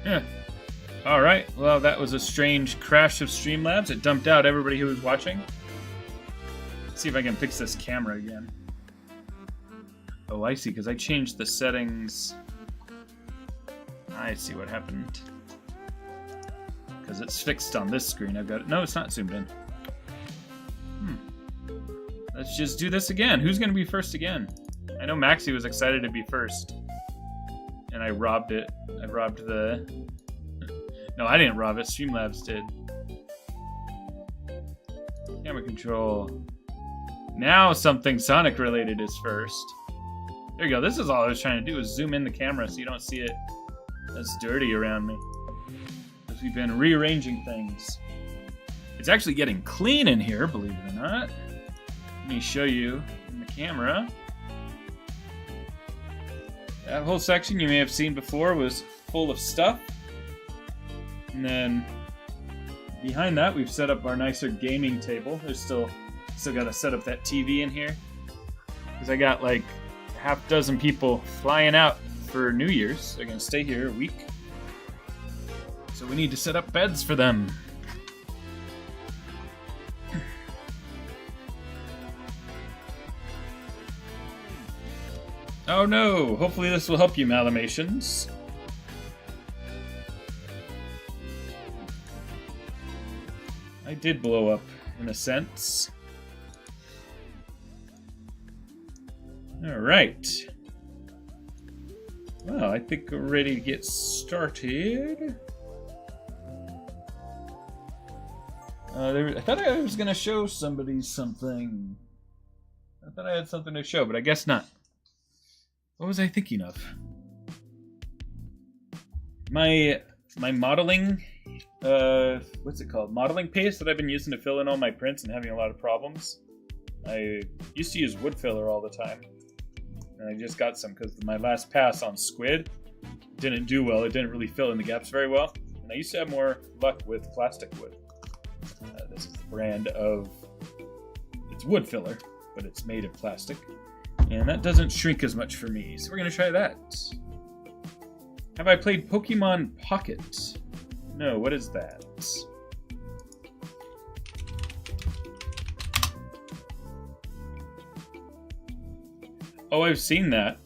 Yeah. All right. Well, that was a strange crash of Streamlabs. It dumped out everybody who was watching. Let's see if I can fix this camera again. Oh, I see, because I changed the settings. I see what happened. Because it's fixed on this screen. I've got it. No, it's not zoomed in. Let's just do this again. Who's going to be first again? I know Maxie was excited to be first. And I robbed it. I robbed the... No, I didn't rob it. Streamlabs did. Camera control. Now something Sonic related is first. There you go. This is all I was trying to do, is zoom in the camera so you don't see it as dirty around me. Because we've been rearranging things. It's actually getting clean in here, believe it or not. Let me show you in the camera. That whole section you may have seen before was full of stuff. And then behind that, we've set up our nicer gaming table. There's still got to set up that TV in here. Because I got like half dozen people flying out for New Year's. They're going to stay here a week. So we need to set up beds for them. Oh no! Hopefully this will help you, Malamations. I did blow up, in a sense. Alright. Well, I think we're ready to get started. I thought I was going to show somebody something. I thought I had something to show, but I guess not. What was I thinking of? My modeling, what's it called? Modeling paste that I've been using to fill in all my prints and having a lot of problems. I used to use wood filler all the time. And I just got some because my last pass on Squid didn't do well. It didn't really fill in the gaps very well. And I used to have more luck with plastic wood. This is the brand of... It's wood filler, but it's made of plastic. And that doesn't shrink as much for me, so we're going to try that. Have I played Pokemon Pocket? No, what is that? Oh, I've seen that.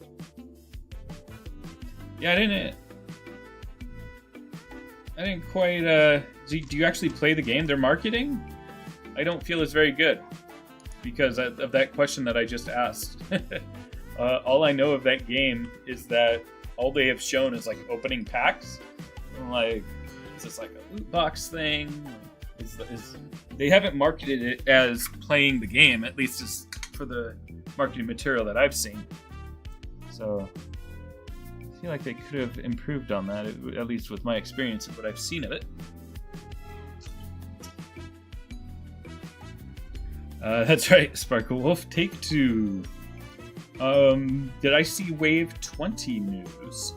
Yeah, I didn't quite, do you actually play the game? Their marketing? I don't feel is very good. Because of that question that I just asked. All I know of that game is that all they have shown is like opening packs. I'm like, is this like a loot box thing? They haven't marketed it as playing the game, at least as for the marketing material that I've seen. So I feel like they could have improved on that, at least with my experience of what I've seen of it. That's right, Sparkle Wolf. Take 2. Did I see Wave 20 news?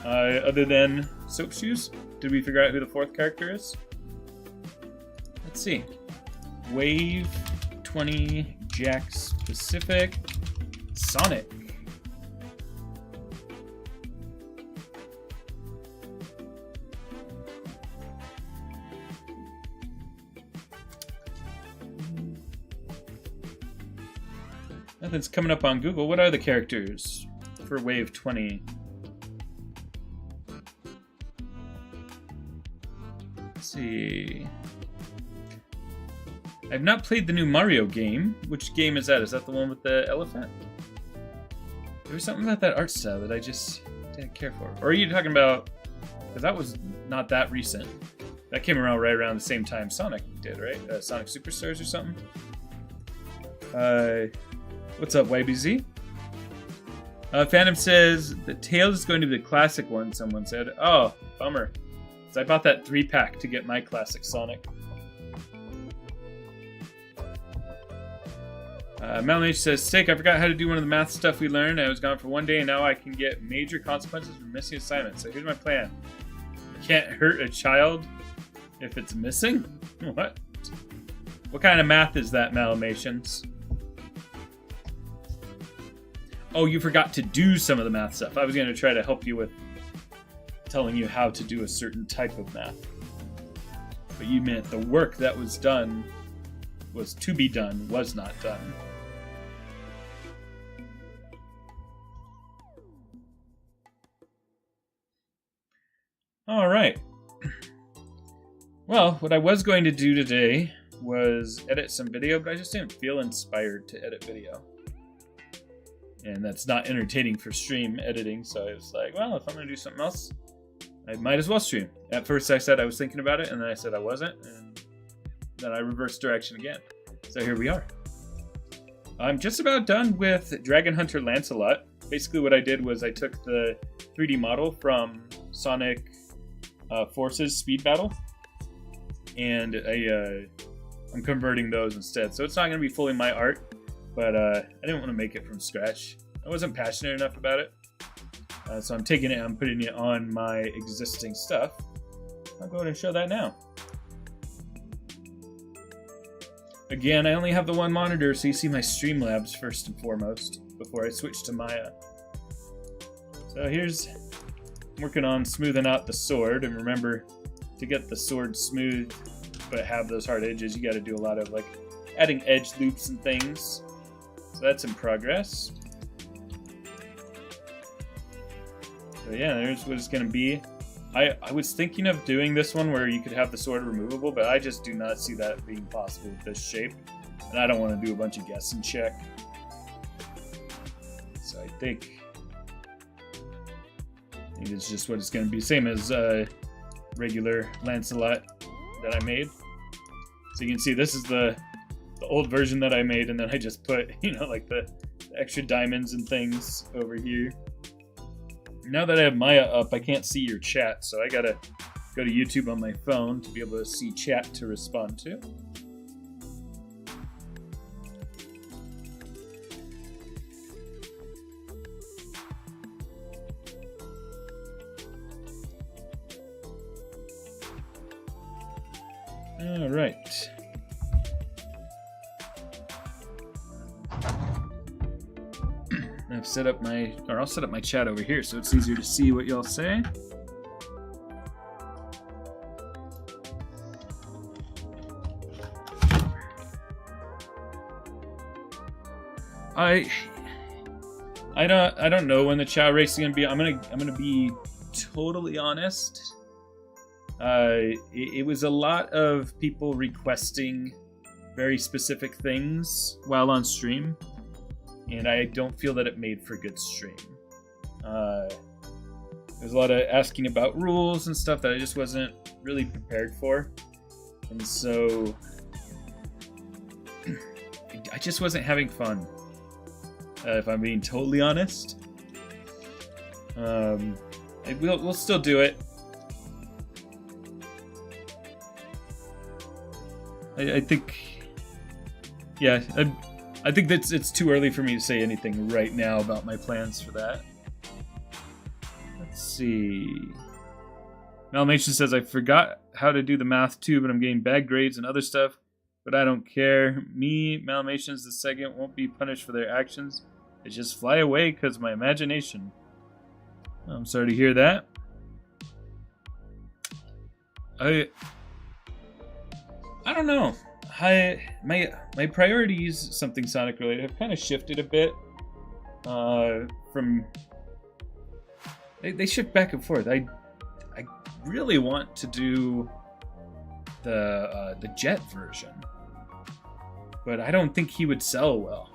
Other than Soap Shoes? Did we figure out who the 4th character is? Let's see. Wave 20, Jax Pacific, Sonic. Nothing's coming up on Google. What are the characters for Wave 20? Let's see. I've not played the new Mario game. Which game is that? Is that the one with the elephant? There was something about that art style that I just didn't care for. Or are you talking about... Because that was not that recent. That came around right around the same time Sonic did, right? Sonic Superstars or something? What's up, YBZ? Phantom says, the Tails is going to be the classic one, someone said. Oh, bummer. So I bought that 3-pack to get my classic Sonic. Melanie says, Steak, I forgot how to do one of the math stuff we learned. I was gone for one day, and now I can get major consequences for missing assignments. So here's my plan. You can't hurt a child if it's missing? What? What kind of math is that, Malamations? Oh, you forgot to do some of the math stuff. I was going to try to help you with telling you how to do a certain type of math. But you meant the work that was done was to be done was not done. All right. Well, what I was going to do today was edit some video, but I just didn't feel inspired to edit video. And that's not entertaining for stream editing, so I was like, well, if I'm going to do something else, I might as well stream. At first I said I was thinking about it, and then I said I wasn't, and then I reversed direction again. So here we are. I'm just about done with Dragon Hunter Lancelot. Basically what I did was I took the 3D model from Sonic Forces Speed Battle, and I'm converting those instead. So it's not going to be fully my art, but I didn't want to make it from scratch. I wasn't passionate enough about it. So I'm taking it, I'm putting it on my existing stuff. I'll go ahead and show that now. Again, I only have the one monitor, so you see my Streamlabs first and foremost before I switch to Maya. So here's working on smoothing out the sword, and remember, to get the sword smooth but have those hard edges, you got to do a lot of like adding edge loops and things. So that's in progress. So yeah, there's what it's going to be. I was thinking of doing this one where you could have the sword removable, but I just do not see that being possible with this shape. And I don't want to do a bunch of guess and check. So I think it's just what it's going to be. Same as regular Lancelot that I made. So you can see this is the old version that I made, and then I just put, you know, like the extra diamonds and things over here. Now that I have Maya up, I can't see your chat, so I gotta go to YouTube on my phone to be able to see chat to respond to. All right. I'll set up my chat over here so it's easier to see what y'all say. I don't know when the Chow race is gonna be. I'm gonna be totally honest. It was a lot of people requesting very specific things while on stream, and I don't feel that it made for good stream. There's a lot of asking about rules and stuff that I just wasn't really prepared for, and so I just wasn't having fun, if I'm being totally honest. We'll still do it. I think, yeah, I think that it's too early for me to say anything right now about my plans for that. Let's see. Malmation says, I forgot how to do the math too, but I'm getting bad grades and other stuff, but I don't care. Me, Malmations the second, won't be punished for their actions. They just fly away because of my imagination. I'm sorry to hear that. I don't know. My priorities, something Sonic related, have kind of shifted a bit. From they shift back and forth. I really want to do the Jet version, but I don't think he would sell well.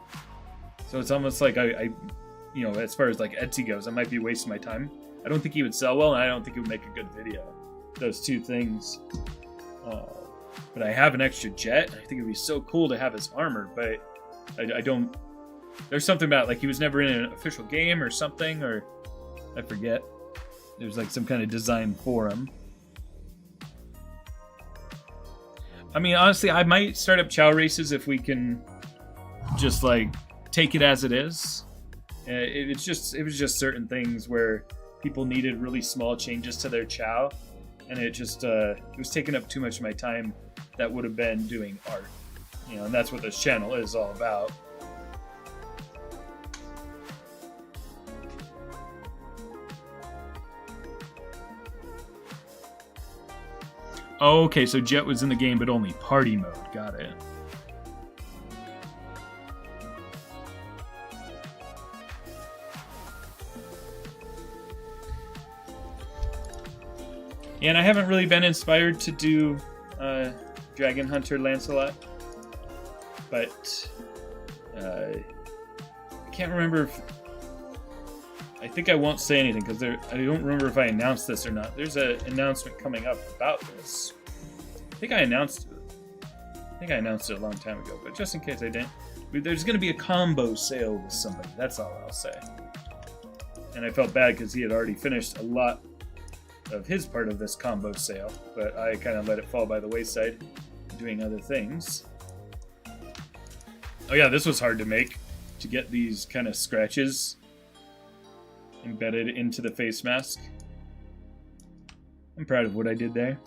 So it's almost like I you know, as far as like Etsy goes, I might be wasting my time. I don't think he would sell well, and I don't think it would make a good video. Those two things. But I have an extra jet. I think it'd be so cool to have his armor, but I don't... There's something about, like, he was never in an official game or something, or... I forget. There's, like, some kind of design for him. I mean, honestly, I might start up Chow races if we can just, like, take it as it is. It was just certain things where people needed really small changes to their Chow, and it was taking up too much of my time that would have been doing art, you know, and that's what this channel is all about. Oh, okay, so Jet was in the game, but only party mode. Got it. And I haven't really been inspired to do Dragon Hunter Lancelot, but I can't remember if... I think I won't say anything because I don't remember if I announced this or not. There's an announcement coming up about this. I think I announced it a long time ago, but just in case I didn't, there's going to be a combo sale with somebody. That's all I'll say. And I felt bad because he had already finished a lot of his part of this combo sale, but I kind of let it fall by the wayside doing other things. Oh yeah, this was hard to make, to get these kind of scratches embedded into the face mask. I'm proud of what I did there.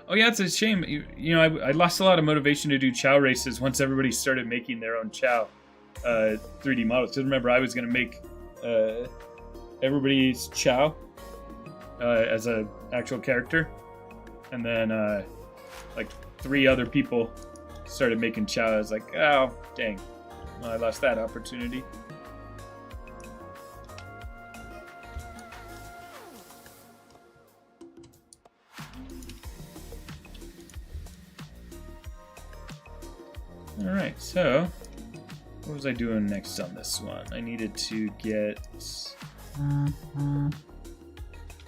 Oh yeah, it's a shame. You know, I lost a lot of motivation to do Chow races once everybody started making their own Chow 3D models. Because remember, I was going to make everybody's Chow as an actual character. And then like 3 other people started making Chow. I was like, oh, dang. Well, I lost that opportunity. Alright, so what was I doing next on this one? I needed to get...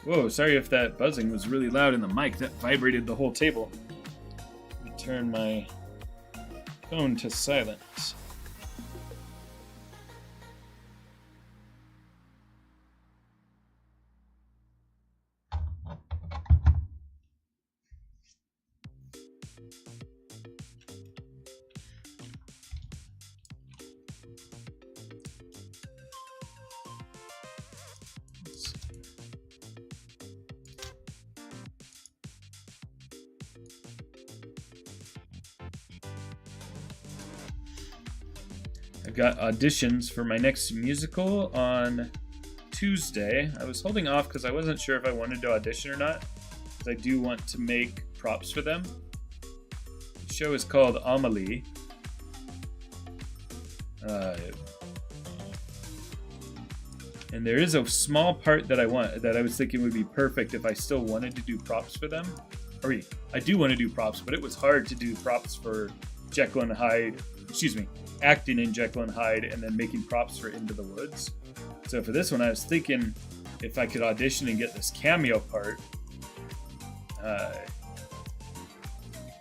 Whoa, sorry if that buzzing was really loud in the mic. That vibrated the whole table. Let me turn my phone to silent. I've got auditions for my next musical on Tuesday. I was holding off because I wasn't sure if I wanted to audition or not, because I do want to make props for them. The show is called Amelie. And there is a small part that I was thinking would be perfect if I still wanted to do props for them. Or I do want to do props, but it was hard to do props for Jekyll and Hyde. Excuse me. Acting in Jekyll and Hyde and then making props for Into the Woods. So for this one, I was thinking if I could audition and get this cameo part.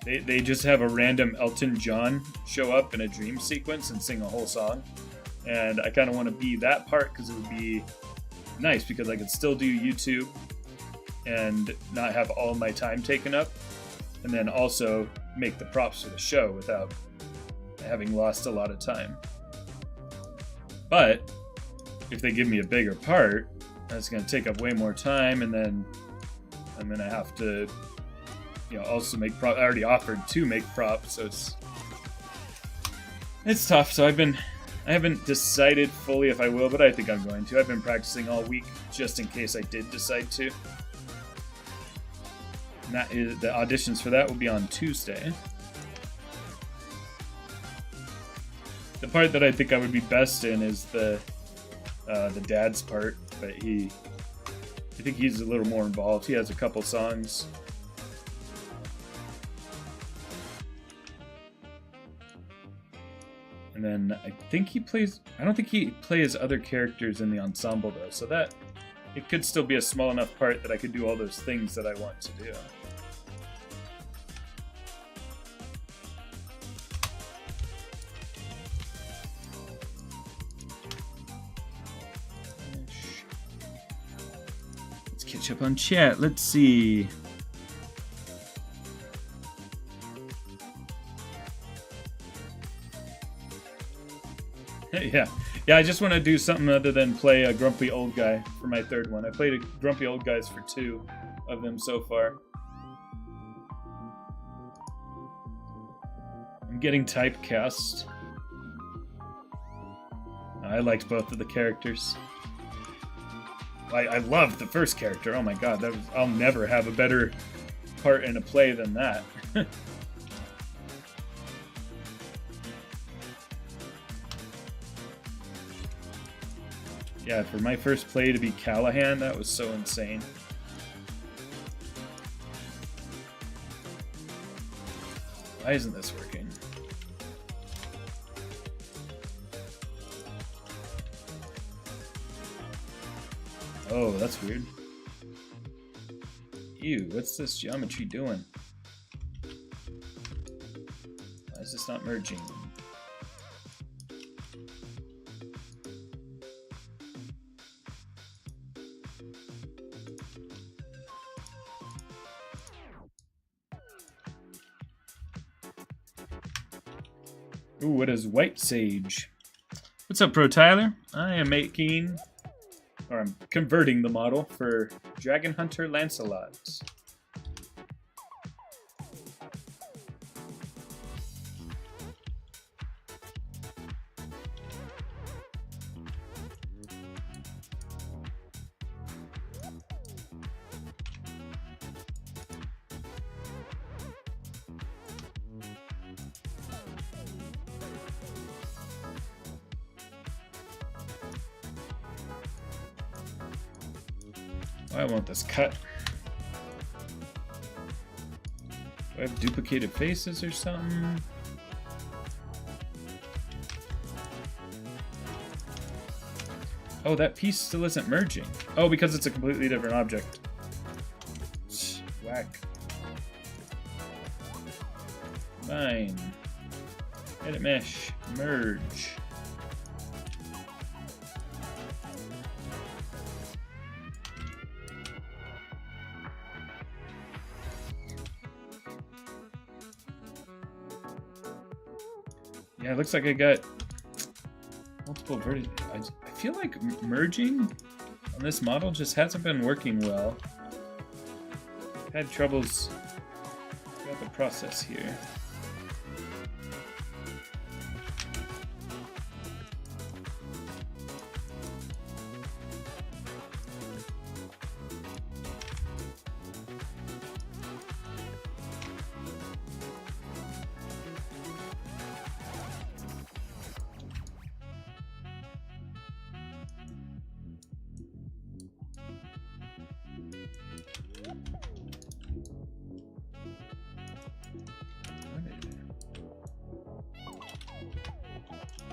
They just have a random Elton John show up in a dream sequence and sing a whole song. And I kind of want to be that part because it would be nice because I could still do YouTube and not have all my time taken up. And then also make the props for the show without having lost a lot of time. But if they give me a bigger part, that's going to take up way more time, and then I'm going to have to, also make props. I already offered to make props, so it's tough. So I haven't decided fully if I will, but I think I'm going to. I've been practicing all week just in case I did decide to. And that is, the auditions for that will be on Tuesday. The part that I think I would be best in is the dad's part, but I think he's a little more involved. He has a couple songs. And then I don't think he plays other characters in the ensemble though, so that it could still be a small enough part that I could do all those things that I want to do. Catch up on chat. Let's see. Yeah, I just want to do something other than play a grumpy old guy for my third one. I played a grumpy old guys for 2 of them so far. I'm getting typecast. I liked both of the characters. I loved the first character. Oh my god, I'll never have a better part in a play than that. Yeah, for my first play to be Callahan, that was so insane. Why isn't this working? Oh, that's weird. Ew, what's this geometry doing? Why is this not merging? Ooh, what is White Sage? What's up, Pro Tyler? I am making, or I'm converting the model for Dragon Hunter Lancelot. I want this cut. Do I have duplicated faces or something? Oh, that piece still isn't merging. Oh, because it's a completely different object. Whack. Fine. Edit mesh. Merge. Yeah, it looks like I got multiple vertices. I feel like merging on this model just hasn't been working well. I've had troubles throughout the process here.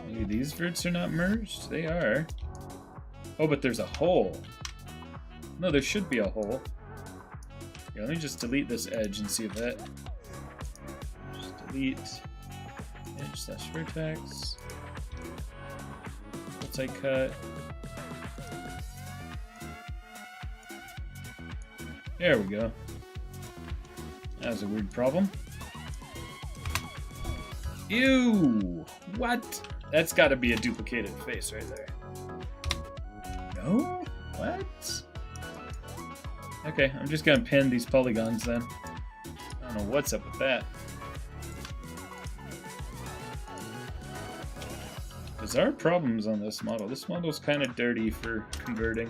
Maybe these verts are not merged? They are. Oh, but there's a hole. No, there should be a hole. Yeah, let me just delete this edge and see if that... Just delete edge slash vertex. Multi-cut. There we go. That was a weird problem. Ew! What? That's gotta be a duplicated face right there. No? What? Okay, I'm just gonna pin these polygons then. I don't know what's up with that. Bizarre problems on this model. This model's kind of dirty for converting.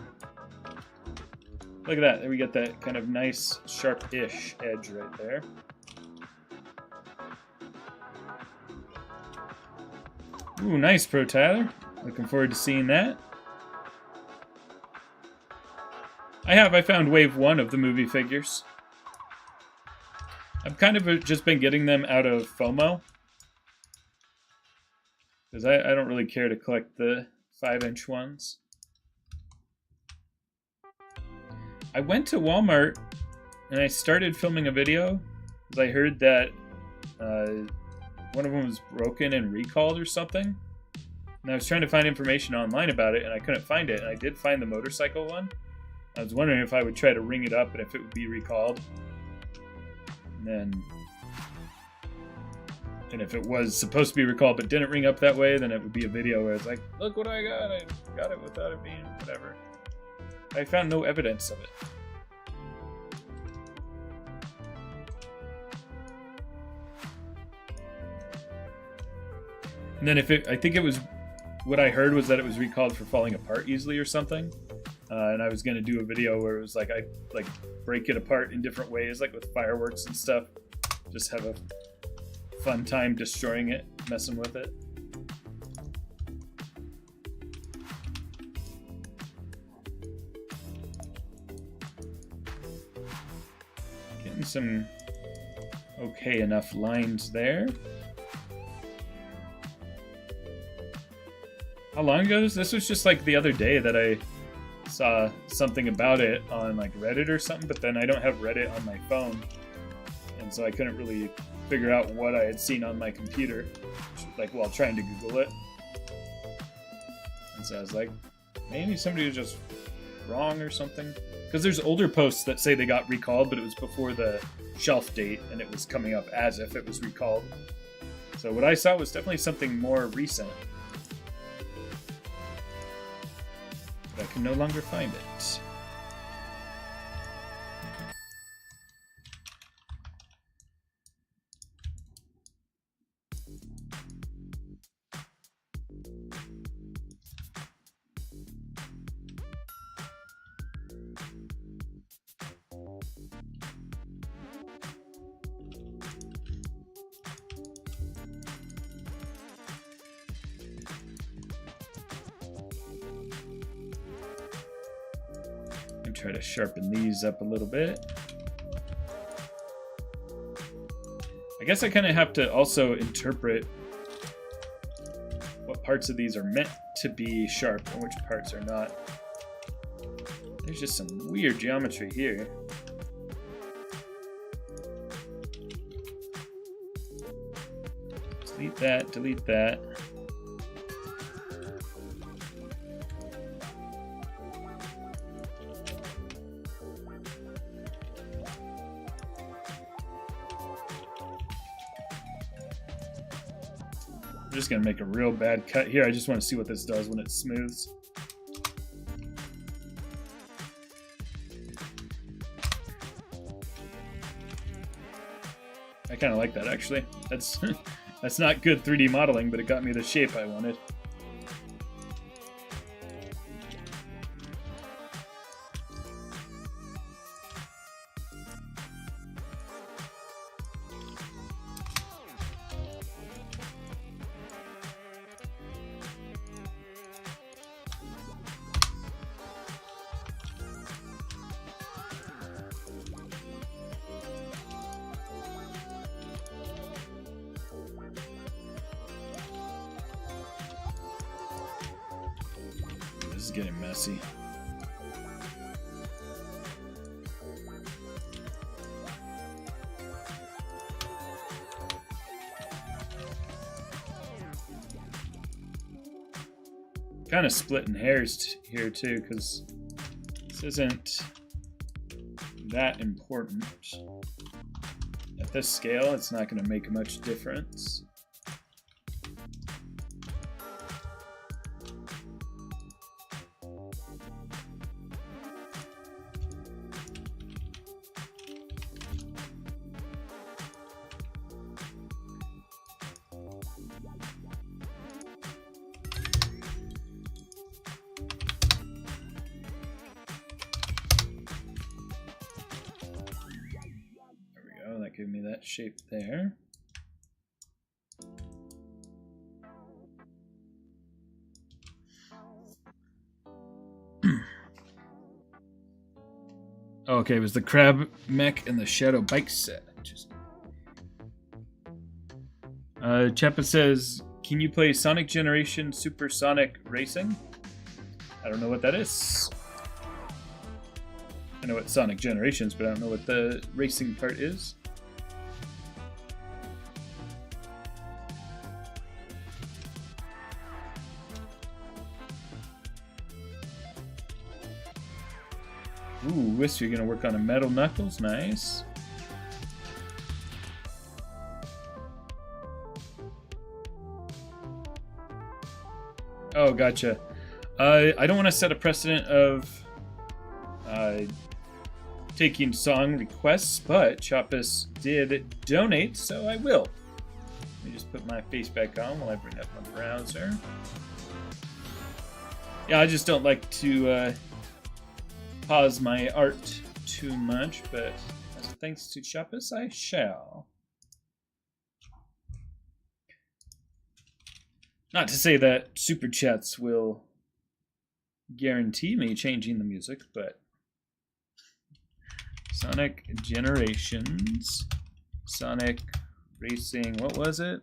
Look at that. There we get that kind of nice, sharp-ish edge right there. Ooh, nice, Pro Tyler. Looking forward to seeing that. I found wave 1 of the movie figures. I've kind of just been getting them out of FOMO. Because I don't really care to collect the 5-inch ones. I went to Walmart and I started filming a video because I heard that one of them was broken and recalled or something. And I was trying to find information online about it and I couldn't find it. And I did find the motorcycle one. I was wondering if I would try to ring it up and if it would be recalled. And if it was supposed to be recalled but didn't ring up that way, then it would be a video where it's like, look what I got it without it being whatever. I found no evidence of it. And then I think it was, what I heard was that it was recalled for falling apart easily or something. and I was gonna do a video where it was like I like break it apart in different ways, like with fireworks and stuff. Just have a fun time destroying it, messing with it. Getting some okay enough lines there. How long ago was this? Was just like the other day that I saw something about it on like Reddit or something, but then I don't have Reddit on my phone, and so I couldn't really figure out what I had seen on my computer, like while trying to Google it. And so I was like, maybe somebody was just wrong or something. Because there's older posts that say they got recalled, but it was before the shelf date, and it was coming up as if it was recalled. So what I saw was definitely something more recent. But I can no longer find it. Try to sharpen these up a little bit. I guess I kind of have to also interpret what parts of these are meant to be sharp and which parts are not. There's just some weird geometry here. Delete that, delete that. I'm just gonna make a real bad cut here. I just want to see what this does when it smooths. I kind of like that actually. That's that's not good 3D modeling, but it got me the shape I wanted. This is getting messy. Kind of splitting hairs here too, because this isn't that important. At this scale, it's not going to make much difference. Give me that shape there. Okay, it was the crab mech and the shadow bike set. Chappa says, can you play Sonic Generation Supersonic Racing? I don't know what that is. I know what Sonic Generations, but I don't know what the racing part is. Ooh, Wisp, you're gonna work on a Metal Knuckles, nice. Oh, gotcha. I don't want to set a precedent of taking song requests, but Choppus did donate, so I will. Let me just put my face back on while I bring up my browser. Yeah, I just don't like to pause my art too much, but as thanks to Chappus, I shall. Not to say that super chats will guarantee me changing the music, but Sonic Generations, Sonic Racing, what was it?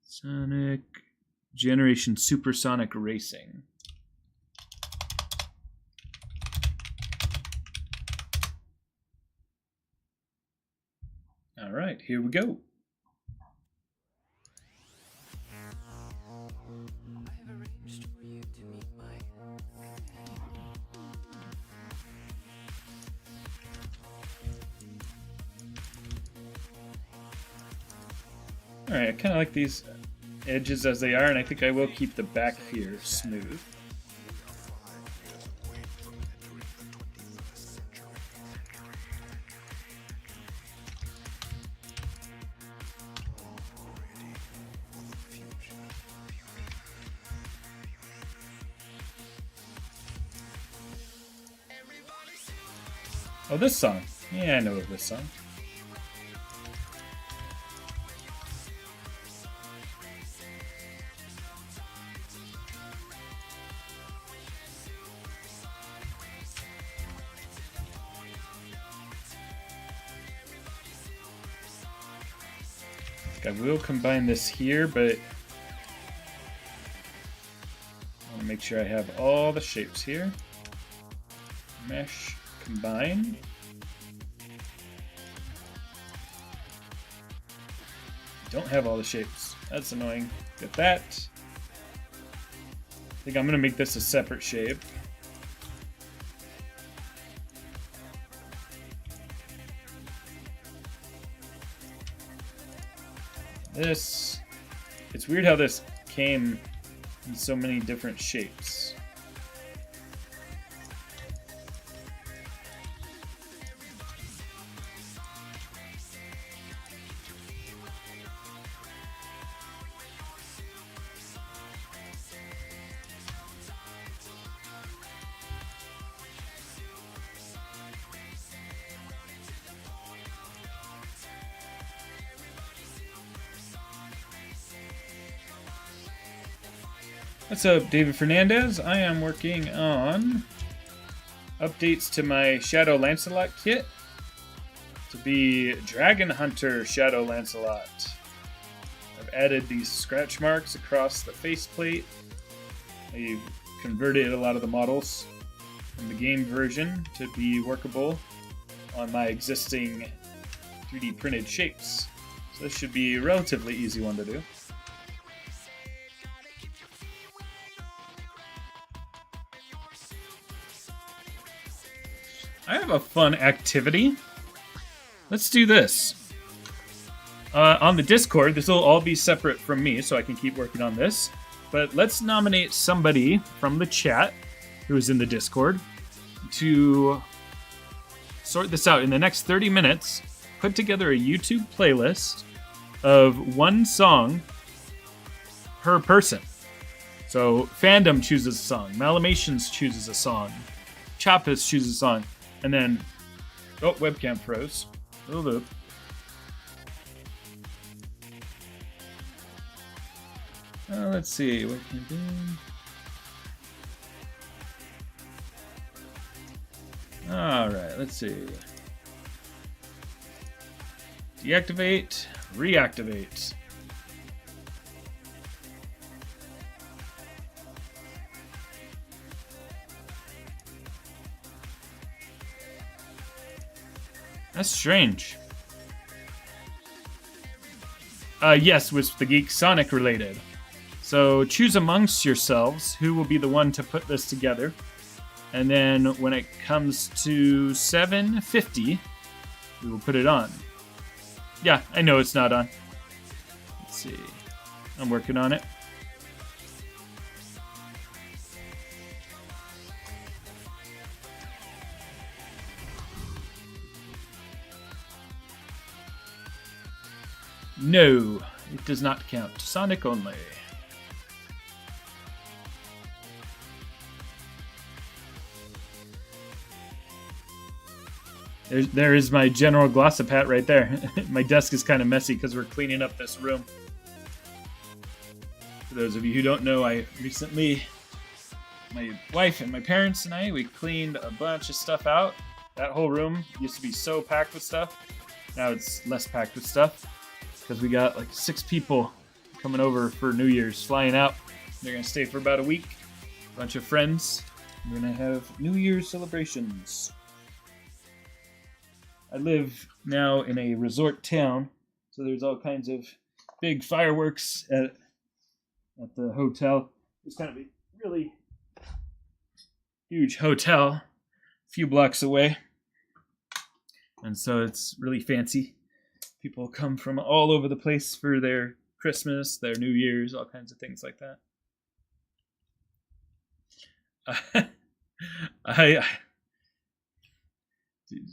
Sonic Generation Supersonic Racing. All right, here we go. Alright, I kind of like these edges as they are, and I think I will keep the back here smooth. Oh, this song. Yeah, I know of this song. I will combine this here, but I want to make sure I have all the shapes here. Mesh, combine. Don't have all the shapes. That's annoying. Get that. I think I'm going to make this a separate shape. This, it's weird how this came in so many different shapes. What's up, David Fernandez? I am working on updates to my Shadow Lancelot kit to be Dragon Hunter Shadow Lancelot. I've added these scratch marks across the faceplate. I've converted a lot of the models from the game version to be workable on my existing 3D printed shapes. So this should be a relatively easy one to do. I have a fun activity. Let's do this. On the Discord, this will all be separate from me, so I can keep working on this. But let's nominate somebody from the chat who is in the Discord to sort this out. In the next 30 minutes, put together a YouTube playlist of one song per person. So Fandom chooses a song, Malamations chooses a song, Chappus chooses a song. And then, oh, webcam froze. Hold up. Let's see, what can we do? Alright, let's see. Deactivate, reactivate. That's strange. Yes, was the Geek Sonic related. So choose amongst yourselves who will be the one to put this together. And then when it comes to 7:50, we will put it on. Yeah, I know it's not on. Let's see. I'm working on it. No, it does not count. Sonic only. There is my General Glossopat right there. My desk is kind of messy because we're cleaning up this room. For those of you who don't know, I recently, my wife and my parents and we cleaned a bunch of stuff out. That whole room used to be so packed with stuff. Now it's less packed with stuff because we got like 6 people coming over for New Year's, flying out. They're going to stay for about a week. A bunch of friends. We're going to have New Year's celebrations. I live now in a resort town, so there's all kinds of big fireworks at the hotel. It's kind of a really huge hotel, a few blocks away, and so it's really fancy. People come from all over the place for their Christmas, their New Year's, all kinds of things like that.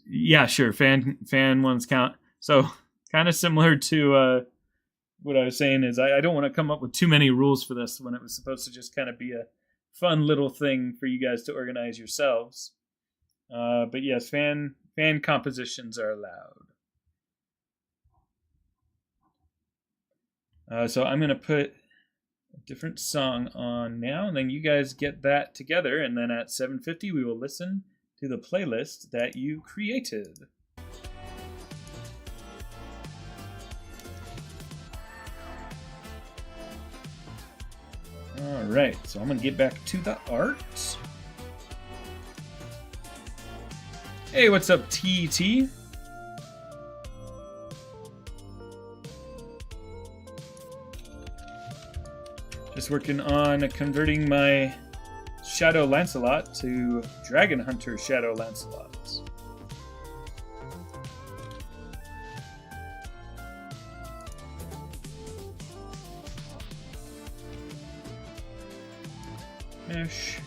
Yeah, sure. Fan ones count. So kind of similar to what I was saying is I don't want to come up with too many rules for this when it was supposed to just kind of be a fun little thing for you guys to organize yourselves. But yes, fan compositions are allowed. So I'm going to put a different song on now, and then you guys get that together, and then at 7:50 we will listen to the playlist that you created. Alright, so I'm going to get back to the art. Hey, what's up, TT? Just working on converting my Shadow Lancelot to Dragon Hunter Shadow Lancelot. Mesh.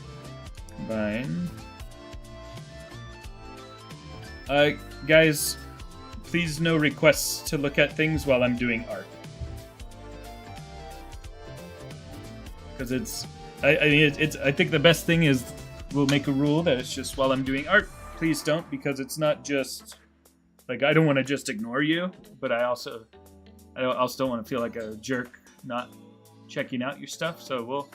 Combine. Guys, please no requests to look at things while I'm doing art. Because I think the best thing is we'll make a rule that it's just while I'm doing art. Please don't, because it's not just like I don't want to just ignore you, but I also don't want to feel like a jerk not checking out your stuff. So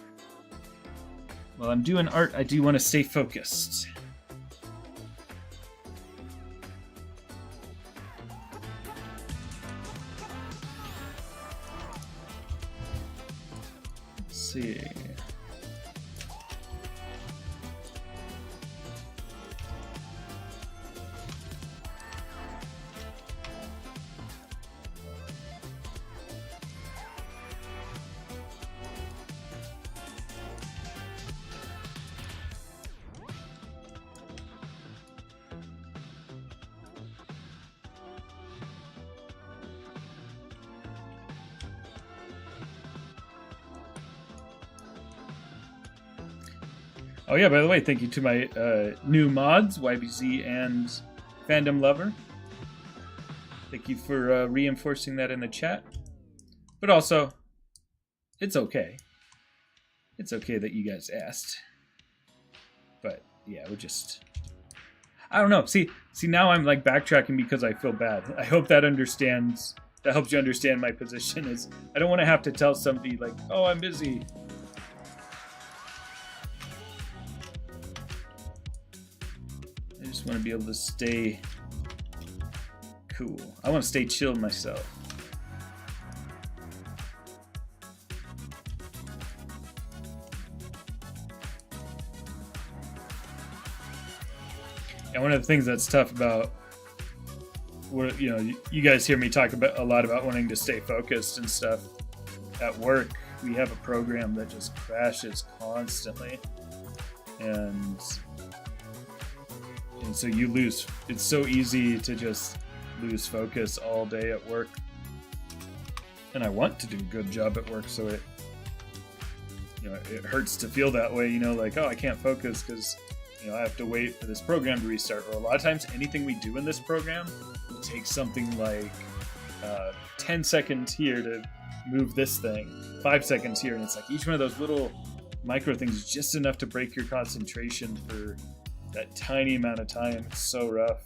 while I'm doing art, I do want to stay focused. Let's see. Oh yeah, by the way, thank you to my new mods, YBZ and Fandom Lover. Thank you for reinforcing that in the chat. But also, it's okay. It's okay that you guys asked. But yeah, I don't know. See, now I'm like backtracking because I feel bad. I hope that helps you understand my position. Is I don't want to have to tell somebody like, oh, I'm busy. I just want to be able to stay cool. I want to stay chill myself. And one of the things that's tough about what you guys hear me talk about a lot about wanting to stay focused and stuff at work. We have a program that just crashes constantly, and so you lose. It's so easy to just lose focus all day at work. And I want to do a good job at work, so it hurts to feel that way. Like, oh, I can't focus because I have to wait for this program to restart. Or a lot of times, anything we do in this program takes something like 10 seconds here to move this thing, 5 seconds here, and it's like each one of those little micro things is just enough to break your concentration for that tiny amount of time. It's so rough.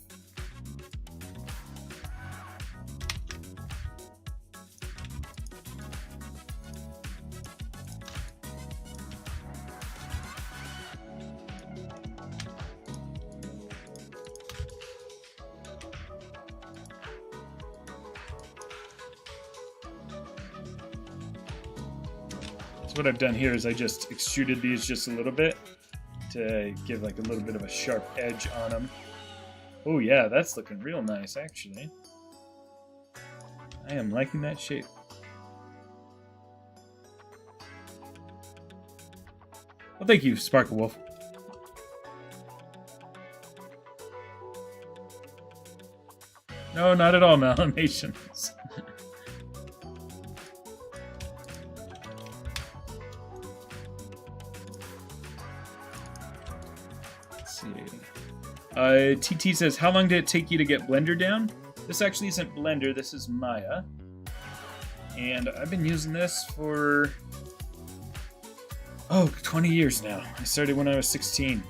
So what I've done here is I just extruded these just a little bit to give like a little bit of a sharp edge on them. Oh yeah, that's looking real nice actually. I am liking that shape. Well, thank you, Sparkle Wolf. No, not at all, Malamations. Let's see. TT says, how long did it take you to get Blender down? This actually isn't Blender, this is Maya. And I've been using this for 20 years now. I started when I was 16.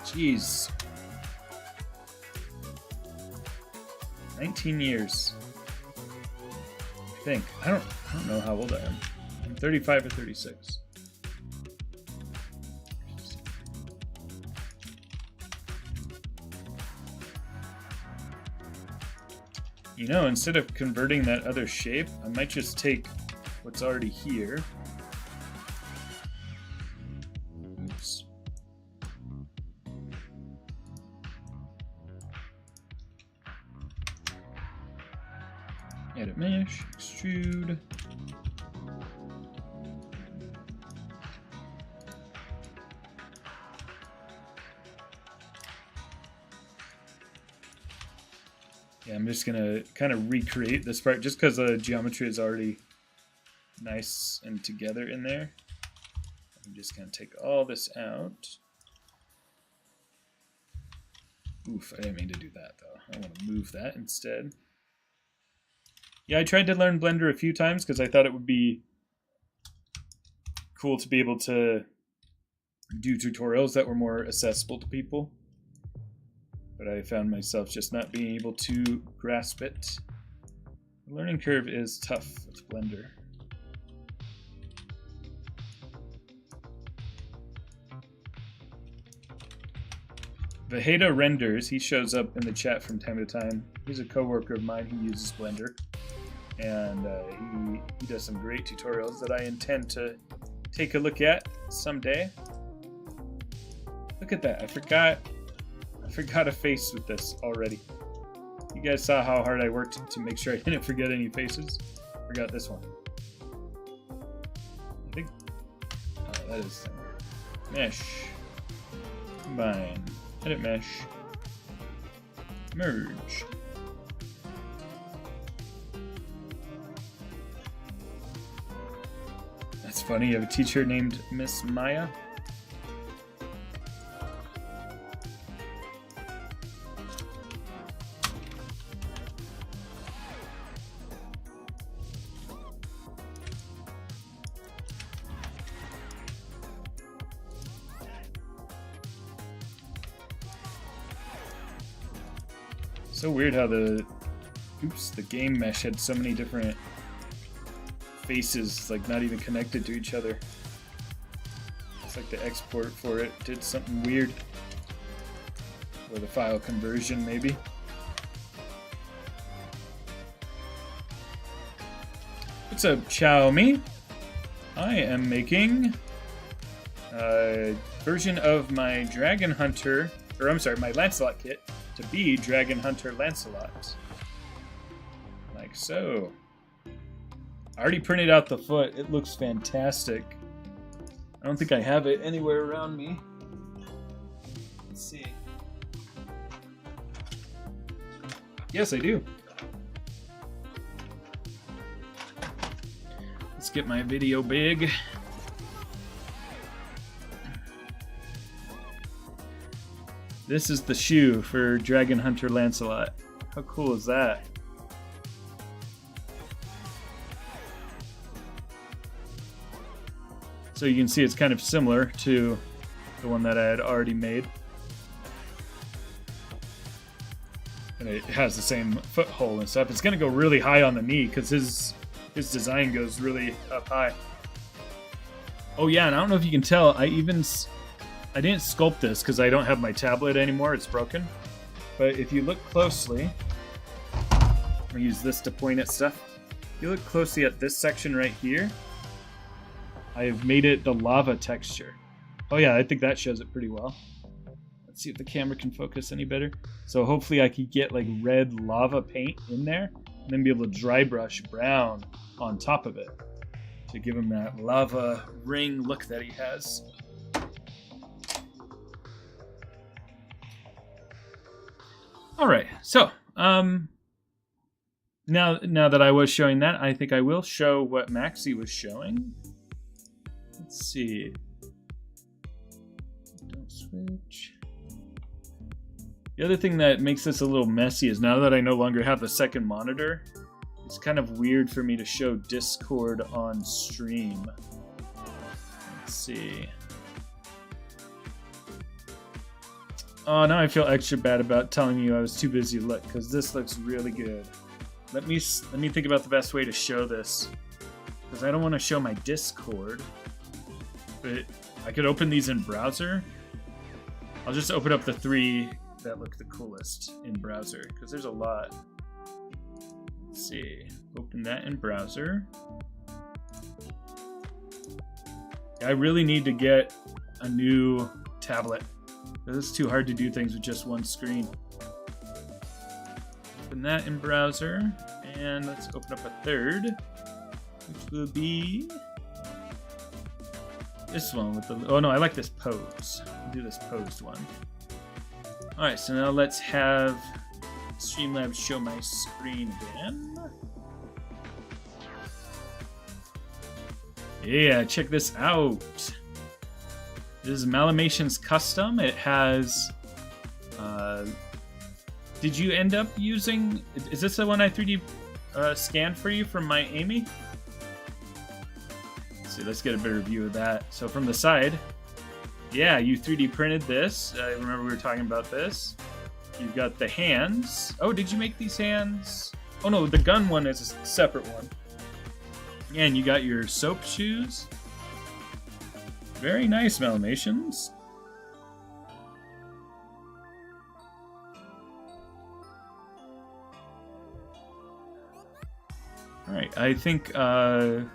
Jeez. 19 years. I think. I don't know how old I am. I'm 35 or 36. You know, instead of converting that other shape, I might just take what's already here. Oops. Edit mesh, extrude. Yeah, I'm just gonna kind of recreate this part just because the geometry is already nice and together in there. I'm just gonna take all this out. Oof, I didn't mean to do that though. I want to move that instead. Yeah, I tried to learn Blender a few times because I thought it would be cool to be able to do tutorials that were more accessible to people. But I found myself just not being able to grasp it. The learning curve is tough with Blender. Vegeta Renders, he shows up in the chat from time to time. He's a coworker of mine who uses Blender. And he does some great tutorials that I intend to take a look at someday. Look at that, I forgot a face with this already. You guys saw how hard I worked to make sure I didn't forget any faces. Forgot this one. I think, that is mesh, combine, edit mesh, merge. That's funny, you have a teacher named Miss Maya. So weird how the game mesh had so many different faces, like not even connected to each other. It's like the export for it did something weird. Or the file conversion, maybe. What's up, Xiaomi? I am making a version of my Dragon Hunter, or I'm sorry, my Lancelot kit to be Dragon Hunter Lancelot. Like so. I already printed out the foot. It looks fantastic. I don't think I have it anywhere around me. Let's see. Yes, I do. Let's get my video big. This is the shoe for Dragon Hunter Lancelot. How cool is that? So you can see it's kind of similar to the one that I had already made. And it has the same foothold and stuff. It's going to go really high on the knee because his design goes really up high. Oh yeah, and I don't know if you can tell, I didn't sculpt this because I don't have my tablet anymore, it's broken. But if you look closely, I'll use this to point at stuff. If you look closely at this section right here, I have made it the lava texture. Oh yeah, I think that shows it pretty well. Let's see if the camera can focus any better. So hopefully I could get like red lava paint in there and then be able to dry brush brown on top of it to give him that lava ring look that he has. All right, so now that I was showing that, I think I will show what Maxie was showing. Let's see. Don't switch. The other thing that makes this a little messy is now that I no longer have the second monitor, it's kind of weird for me to show Discord on stream. Let's see. Oh, now I feel extra bad about telling you I was too busy to look, because this looks really good. Let me think about the best way to show this, because I don't want to show my Discord. But I could open these in browser. I'll just open up the 3 that look the coolest in browser, because there's a lot. Let's see. Open that in browser. I really need to get a new tablet. It's too hard to do things with just one screen. Open that in browser, and let's open up a third, which will be this one with the. Oh no, I like this pose. I'll do this posed one. All right, so now let's have Streamlabs show my screen again. Yeah, check this out. This is Malimations Custom. It has. Did you end up using? Is this the one I 3D scanned for you from my Amy? Let's see. Let's get a better view of that. So from the side, yeah, you 3D printed this. I remember we were talking about this. You've got the hands. Oh, did you make these hands? Oh no, the gun one is a separate one. And you got your soap shoes. Very nice, Malimations. All right, I think Hoovaloo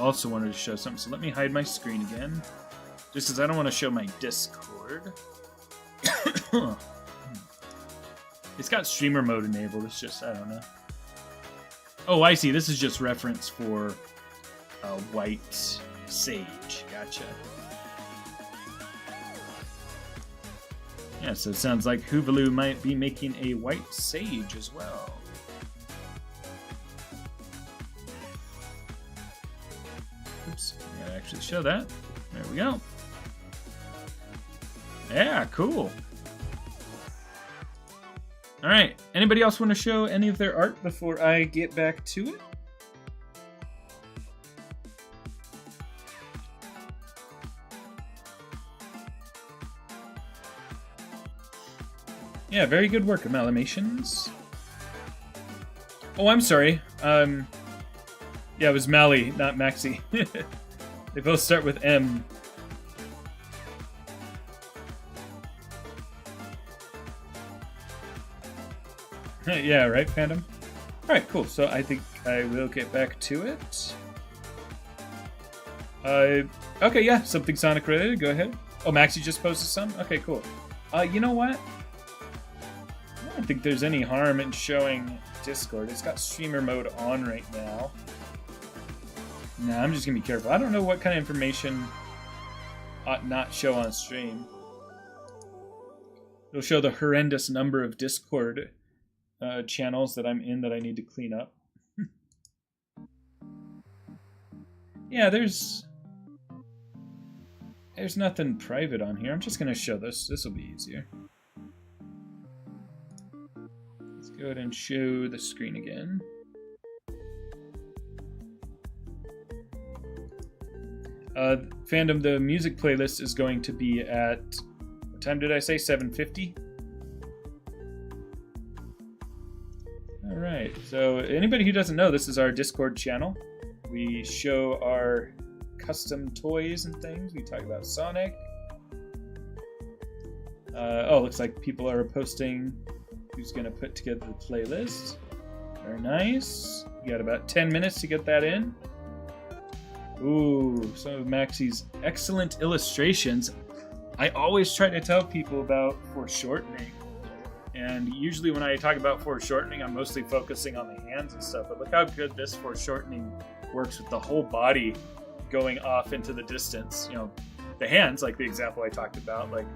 also wanted to show something, so let me hide my screen again, just because I don't want to show my Discord. It's got streamer mode enabled. It's just I don't know. Oh, I see. This is just reference for White Sage. Gotcha. Yeah, so it sounds like Hoovaloo might be making a White Sage as well. Oops, I gotta actually show that. There we go. Yeah, cool. All right. Anybody else want to show any of their art before I get back to it? Yeah, very good work, Malimations. Oh, I'm sorry. Yeah, it was Mally, not Maxie. They both start with M. Yeah, right, Phantom? Alright, cool. So I think I will get back to it. Okay, yeah, something Sonic related. Go ahead. Oh, Maxie just posted some? Okay, cool. You know what? I don't think there's any harm in showing Discord. It's got streamer mode on right now. Nah, I'm just gonna be careful. I don't know what kind of information ought not show on stream. It'll show the horrendous number of Discord channels that I'm in that I need to clean up. Yeah, there's nothing private on here. I'm just gonna show this. This will be easier. Let's go ahead and show the screen again. Fandom, the music playlist is going to be at, what time did I say? 7:50? Alright, so anybody who doesn't know, this is our Discord channel. We show our custom toys and things. We talk about Sonic. Oh, looks like people are posting who's going to put together the playlist. Very nice. You got about 10 minutes to get that in. Ooh, some of Maxie's excellent illustrations. I always try to tell people about foreshortening. And usually when I talk about foreshortening, I'm mostly focusing on the hands and stuff. But look how good this foreshortening works with the whole body going off into the distance. You know, the hands, like the example I talked about, like,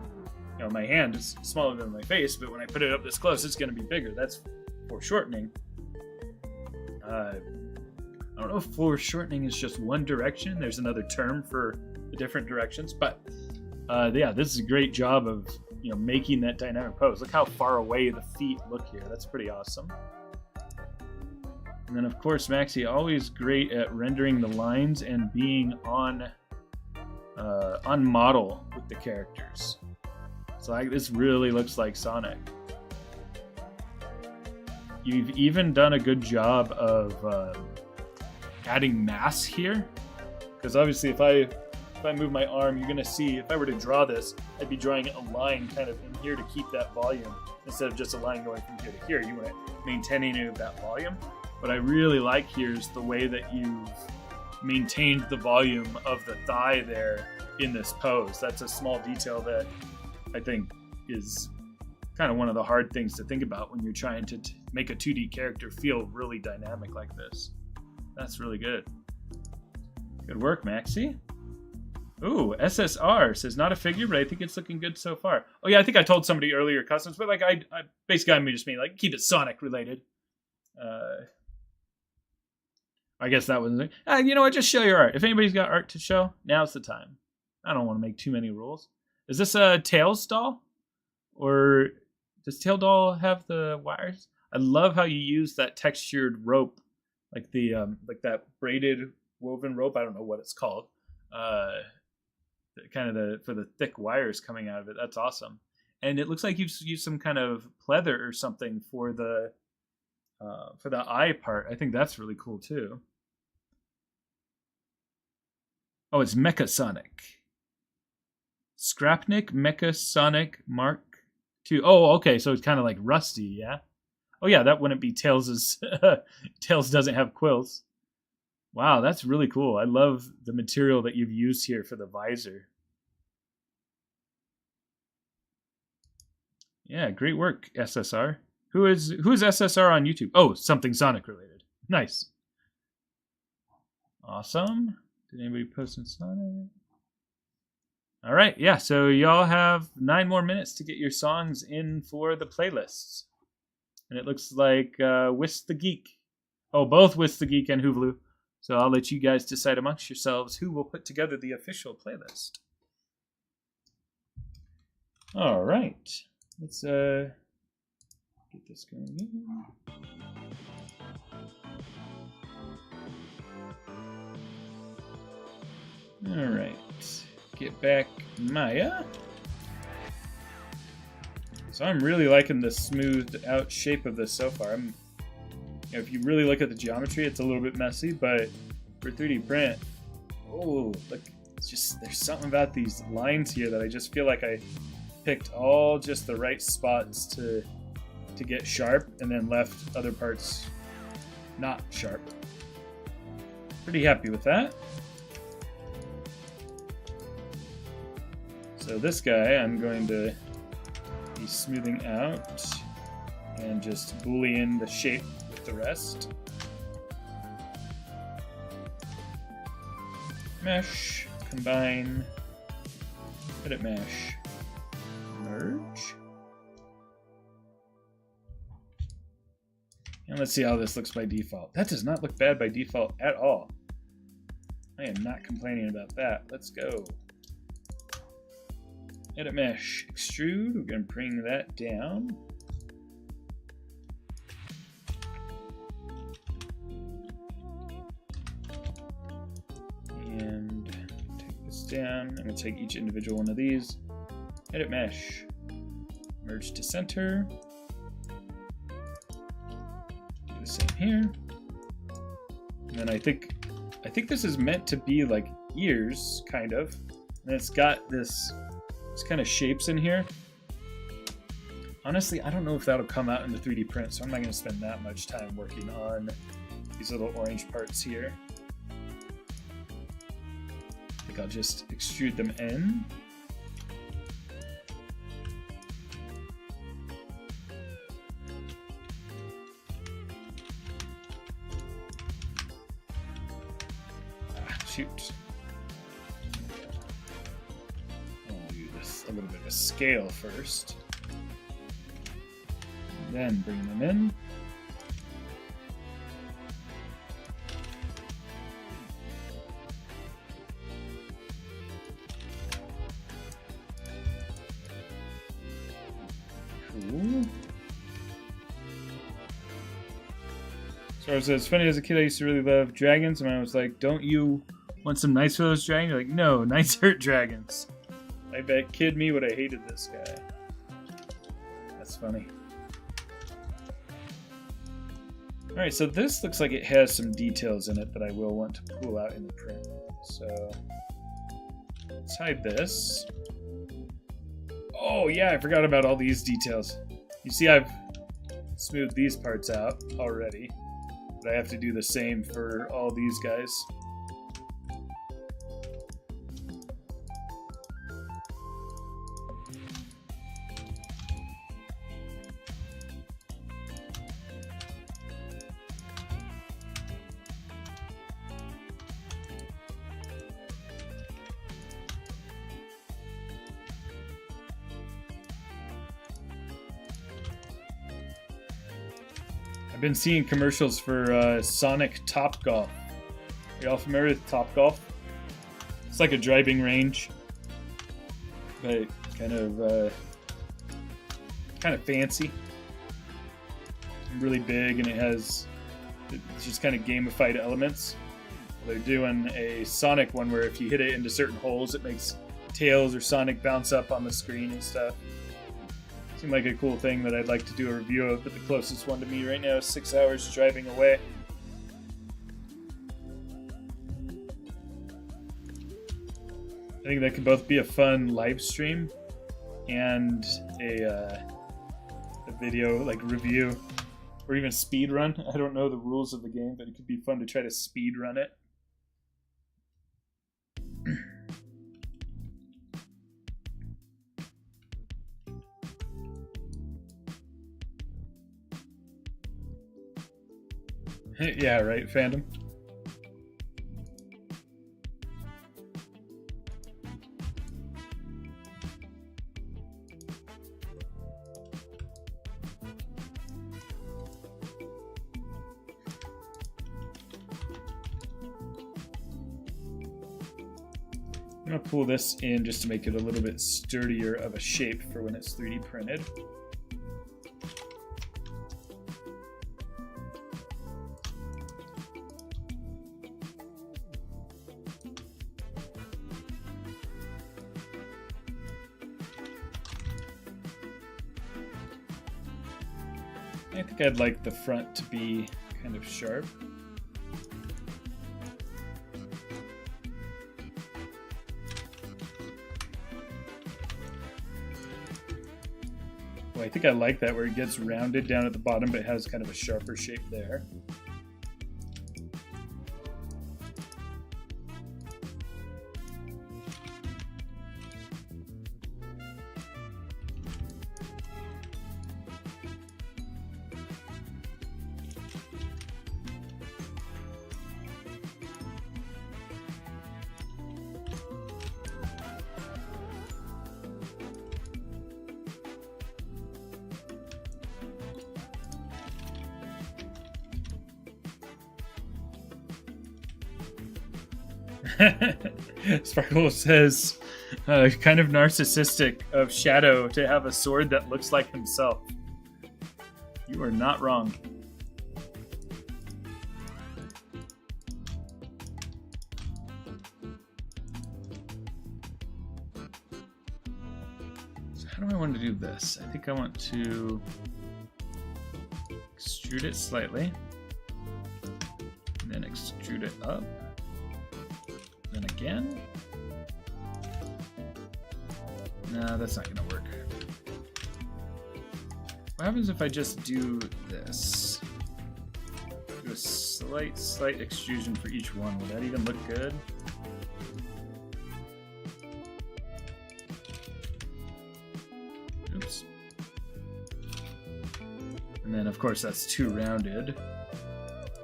you know, my hand is smaller than my face, but when I put it up this close, it's going to be bigger. That's foreshortening. I don't know if foreshortening is just one direction. There's another term for the different directions, but yeah, this is a great job of, you know, making that dynamic pose. Look how far away the feet look here. That's pretty awesome. And then, of course, Maxie always great at rendering the lines and being on model with the characters. So this really looks like Sonic. You've even done a good job of adding mass here, because obviously if I move my arm, you're gonna see, if I were to draw this, I'd be drawing a line kind of in here to keep that volume instead of just a line going from here to here. You want to maintain any of that volume. What I really like here is the way that you've maintained the volume of the thigh there in this pose. That's a small detail that I think is kind of one of the hard things to think about when you're trying to make a 2D character feel really dynamic like this. That's really good. Good work, Maxie. Ooh, SSR says not a figure, but I think it's looking good so far. Oh yeah, I think I told somebody earlier customs, but like I basically I just mean like keep it Sonic related. I guess that was you know what? Just show your art. If anybody's got art to show, now's the time. I don't want to make too many rules. Is this a Tails doll, or does Tail doll have the wires? I love how you use that textured rope, like the like that braided woven rope. I don't know what it's called. Kind of for the thick wires coming out of it. That's awesome. And it looks like you've used some kind of pleather or something for the eye part. I think that's really cool too. Oh, it's Mecha Sonic. Scrapnik Mecha Sonic Mark II. Oh, okay, so it's kind of like rusty, yeah? Oh yeah, that wouldn't be Tails'. Tails doesn't have quills. Wow, that's really cool. I love the material that you've used here for the visor. Yeah, great work, SSR. Who is SSR on YouTube? Oh, something Sonic related. Nice. Awesome. Did anybody post in Sonic? All right, yeah, so y'all have 9 more minutes to get your songs in for the playlists. And it looks like Whisk the Geek. Oh, both Whisk the Geek and Hoovlu. So I'll let you guys decide amongst yourselves who will put together the official playlist. All right. Let's get this going in. All right. Get back Maya. So I'm really liking the smoothed out shape of this so far. If you really look at the geometry, it's a little bit messy, but for 3D print, oh, look, it's just, there's something about these lines here that I just feel like I picked all just the right spots to get sharp and then left other parts not sharp. Pretty happy with that. So this guy I'm going to be smoothing out and just boolean the shape with the rest. Mesh, combine, edit mesh, merge. And let's see how this looks by default. That does not look bad by default at all. I am not complaining about that. Let's go. Edit mesh, extrude. We're going to bring that down. And take this down. I'm going to take each individual one of these. Edit mesh. Merge to center. Do the same here. And then I think this is meant to be like ears, kind of. And it's got this kind of shapes in here. Honestly, I don't know if that'll come out in the 3D print, so I'm not going to spend that much time working on these little orange parts here. I think I'll just extrude them in. Shoot. I'll do this a little bit of a scale first. Then bring them in. Cool. So it's funny, as a kid I used to really love dragons, and I was like, don't you want some Knights for those dragons? You're like, no, Knights hurt dragons. I bet kid me would have hated this guy. That's funny. Alright, so this looks like it has some details in it that I will want to pull out in the print. So let's hide this. Oh yeah, I forgot about all these details. You see, I've smoothed these parts out already, but I have to do the same for all these guys. I've been seeing commercials for Sonic Topgolf. Are y'all familiar with Topgolf? It's like a driving range, but kind of fancy, and really big, and it's just kind of gamified elements. They're doing a Sonic one where if you hit it into certain holes, it makes Tails or Sonic bounce up on the screen and stuff. Seemed like a cool thing that I'd like to do a review of, but the closest one to me right now is 6 hours driving away. I think that could both be a fun live stream and a video, like, review, or even speed run. I don't know the rules of the game, but it could be fun to try to speed run it. Yeah, right, fandom. I'm going to pull this in just to make it a little bit sturdier of a shape for when it's 3D printed. I think I'd like the front to be kind of sharp. Well, I think I like that where it gets rounded down at the bottom, but it has kind of a sharper shape there. Sparkle says, kind of narcissistic of Shadow to have a sword that looks like himself. You are not wrong. So how do I want to do this? I think I want to extrude it slightly, and then extrude it up. Then again. No, that's not going to work. What happens if I just do this? Do a slight extrusion for each one. Would that even look good? Oops. And then, of course, that's too rounded.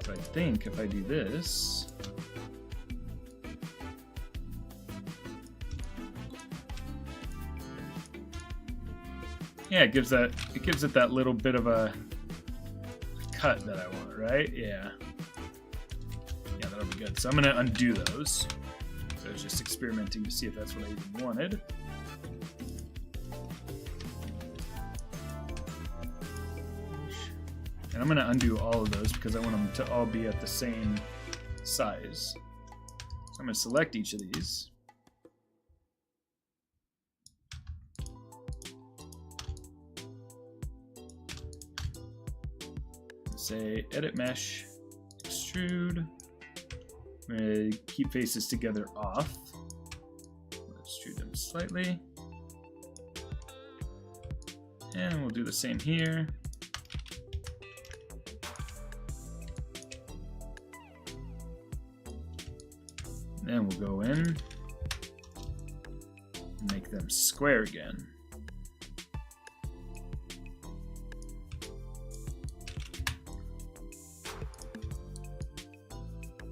So I think if I do this... Yeah, it gives it that little bit of a cut that I want, right? Yeah. Yeah, that'll be good. So I'm gonna undo those. So I was just experimenting to see if that's what I even wanted. And I'm gonna undo all of those because I want them to all be at the same size. So I'm gonna select each of these. Say edit mesh, extrude. I'm going to keep faces together off. Extrude them slightly. And we'll do the same here. Then we'll go in and make them square again.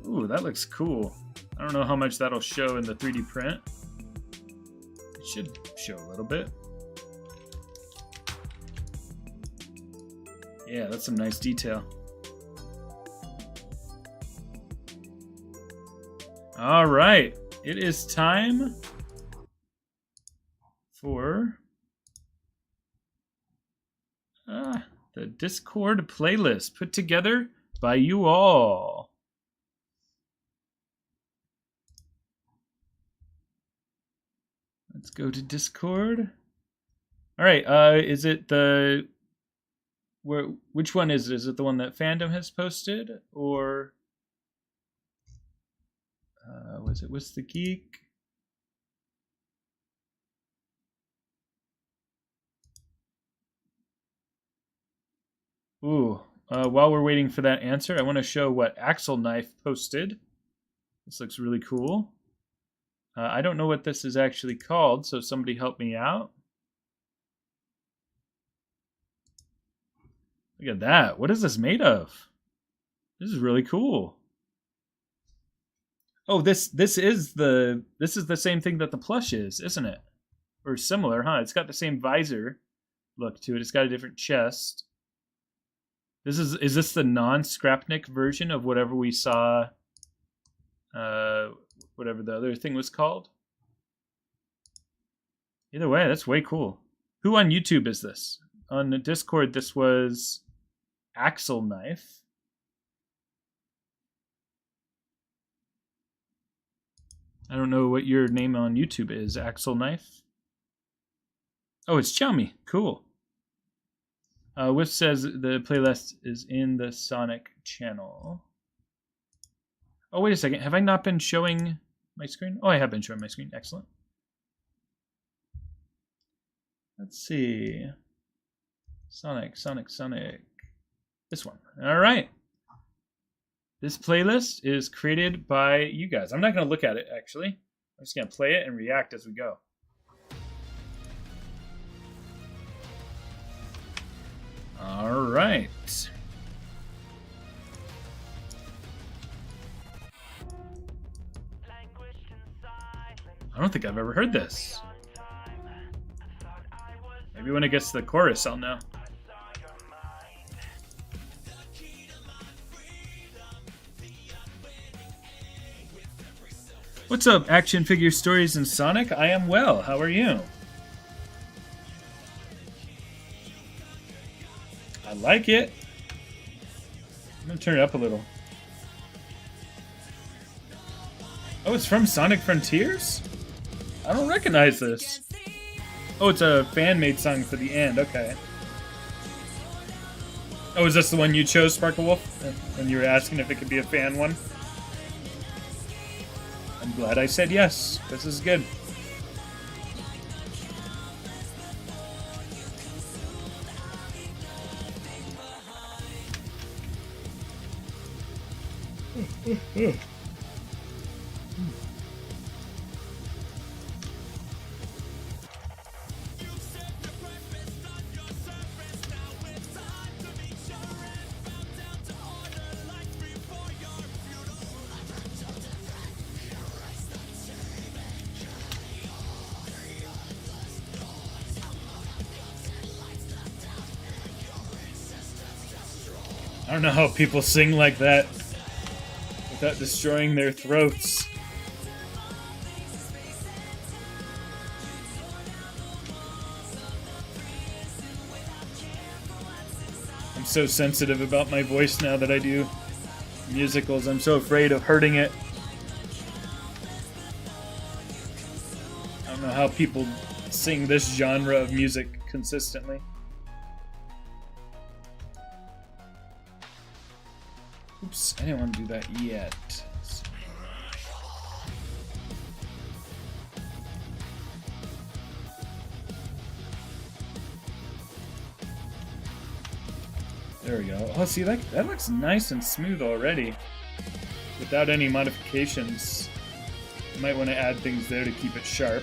Ooh, that looks cool. I don't know how much that'll show in the 3D print. It should show a little bit. Yeah, that's some nice detail. All right, it is time for the Discord playlist put together by you all. Let's go to Discord. All right, is it the which one is it? Is it the one that Fandom has posted, or was it What's the Geek? Ooh, while we're waiting for that answer, I want to show what Axle Knife posted. This looks really cool. I don't know what this is actually called, so somebody help me out. Look at that. What is this made of? This is really cool. Oh, this is the same thing that the plush is, isn't it? Or similar, huh? It's got the same visor look to it. It's got a different chest. Is this the non-Scrapnik version of whatever we saw? Whatever the other thing was called. Either way, that's way cool. Who on YouTube is this? On the Discord, this was Axle Knife. I don't know what your name on YouTube is. Axle Knife? Oh, it's Xiaomi. Cool. Whiff says the playlist is in the Sonic channel. Oh, wait a second. Have I not been showing my screen? Oh, I have been showing my screen. Excellent. Let's see. Sonic. This one. All right. This playlist is created by you guys. I'm not going to look at it, actually. I'm just going to play it and react as we go. All right. I don't think I've ever heard this. Maybe when it gets to the chorus, I'll know. What's up, Action Figure Stories and Sonic? I am well. How are you? I like it. I'm gonna turn it up a little. Oh, it's from Sonic Frontiers? I don't recognize this. Oh, it's a fan-made song for the end. Okay. Oh, is this the one you chose, Sparkle Wolf? When you were asking if it could be a fan one? I'm glad I said yes. This is good. I don't know how people sing like that without destroying their throats. I'm so sensitive about my voice now that I do musicals. I'm so afraid of hurting it. I don't know how people sing this genre of music consistently. Oops, I didn't want to do that yet. There we go. Oh, see, that looks nice and smooth already. Without any modifications. You might want to add things there to keep it sharp.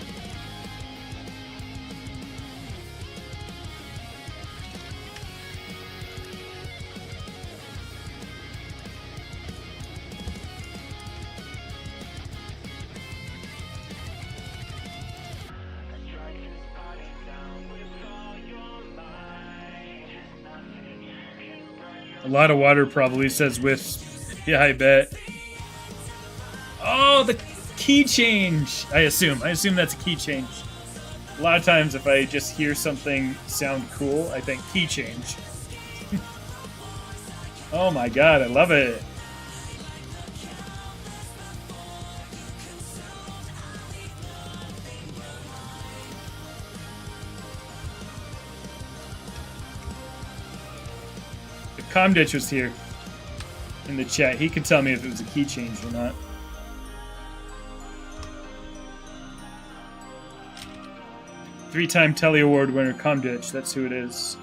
A lot of water probably, says Wisp. Yeah, I bet. Oh, the key change! I assume that's a key change. A lot of times if I just hear something sound cool, I think key change. Oh my god, I love it! Comditch was here in the chat. He could tell me if it was a key change or not. Three-time Telly Award winner Comditch. That's who it is.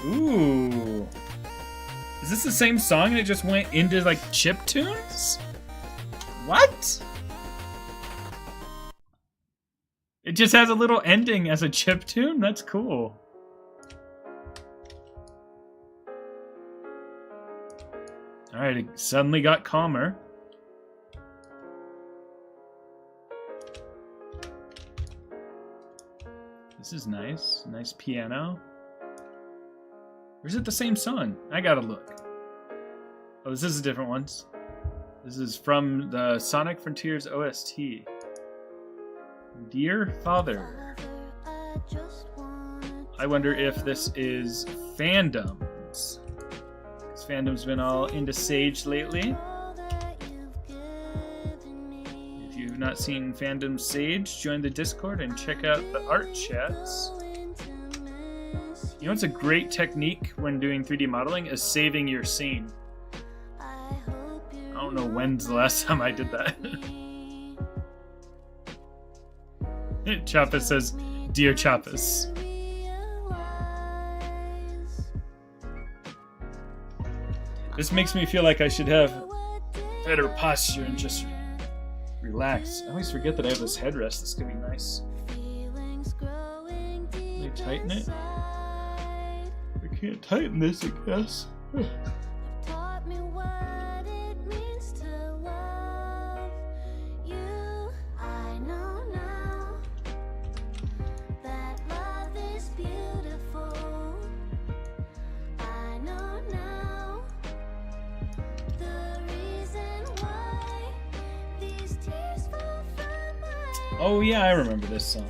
Ooh. Is this the same song and it just went into like chiptunes? What? It just has a little ending as a chiptune? That's cool. Alright, it suddenly got calmer. This is nice. Nice piano. Or is it the same song? I gotta look. Oh, this is a different one. This is from the Sonic Frontiers OST. Dear Father. I wonder if this is fandoms. Because fandom's been all into Sage lately. If you've not seen Fandom Sage, join the Discord and check out the art chats. You know what's a great technique when doing 3D modeling is saving your scene. I don't know when's the last time I did that. Chapas says, Dear Chapas. This makes me feel like I should have better posture and just relax. I always forget that I have this headrest. This could be nice. Can I tighten it? I can't tighten this, I guess. Oh yeah, I remember this song.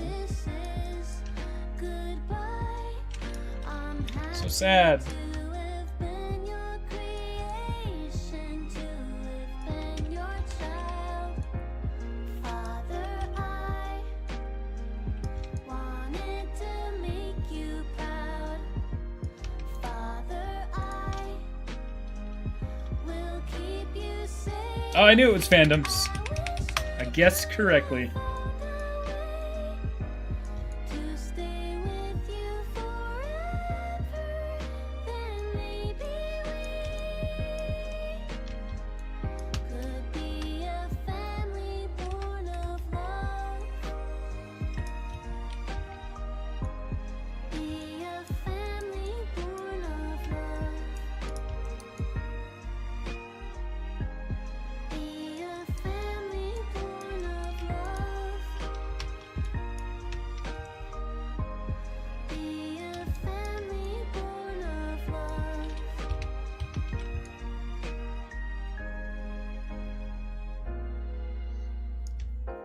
So sad. Oh, I knew it was fandoms. I guessed correctly.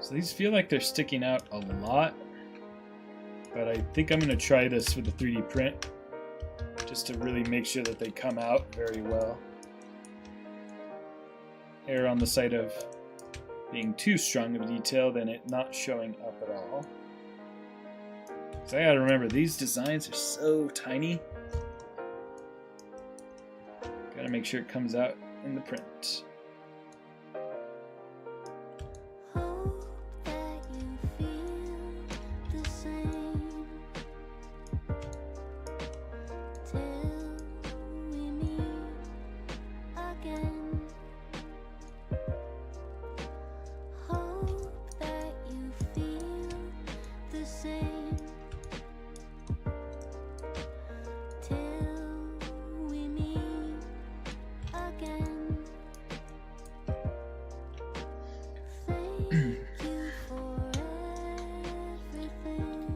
So these feel like they're sticking out a lot, but I think I'm going to try this with the 3D print just to really make sure that they come out very well. Err on the side of being too strong of a detail than it not showing up at all. So I gotta remember, these designs are so tiny. Gotta make sure it comes out in the print.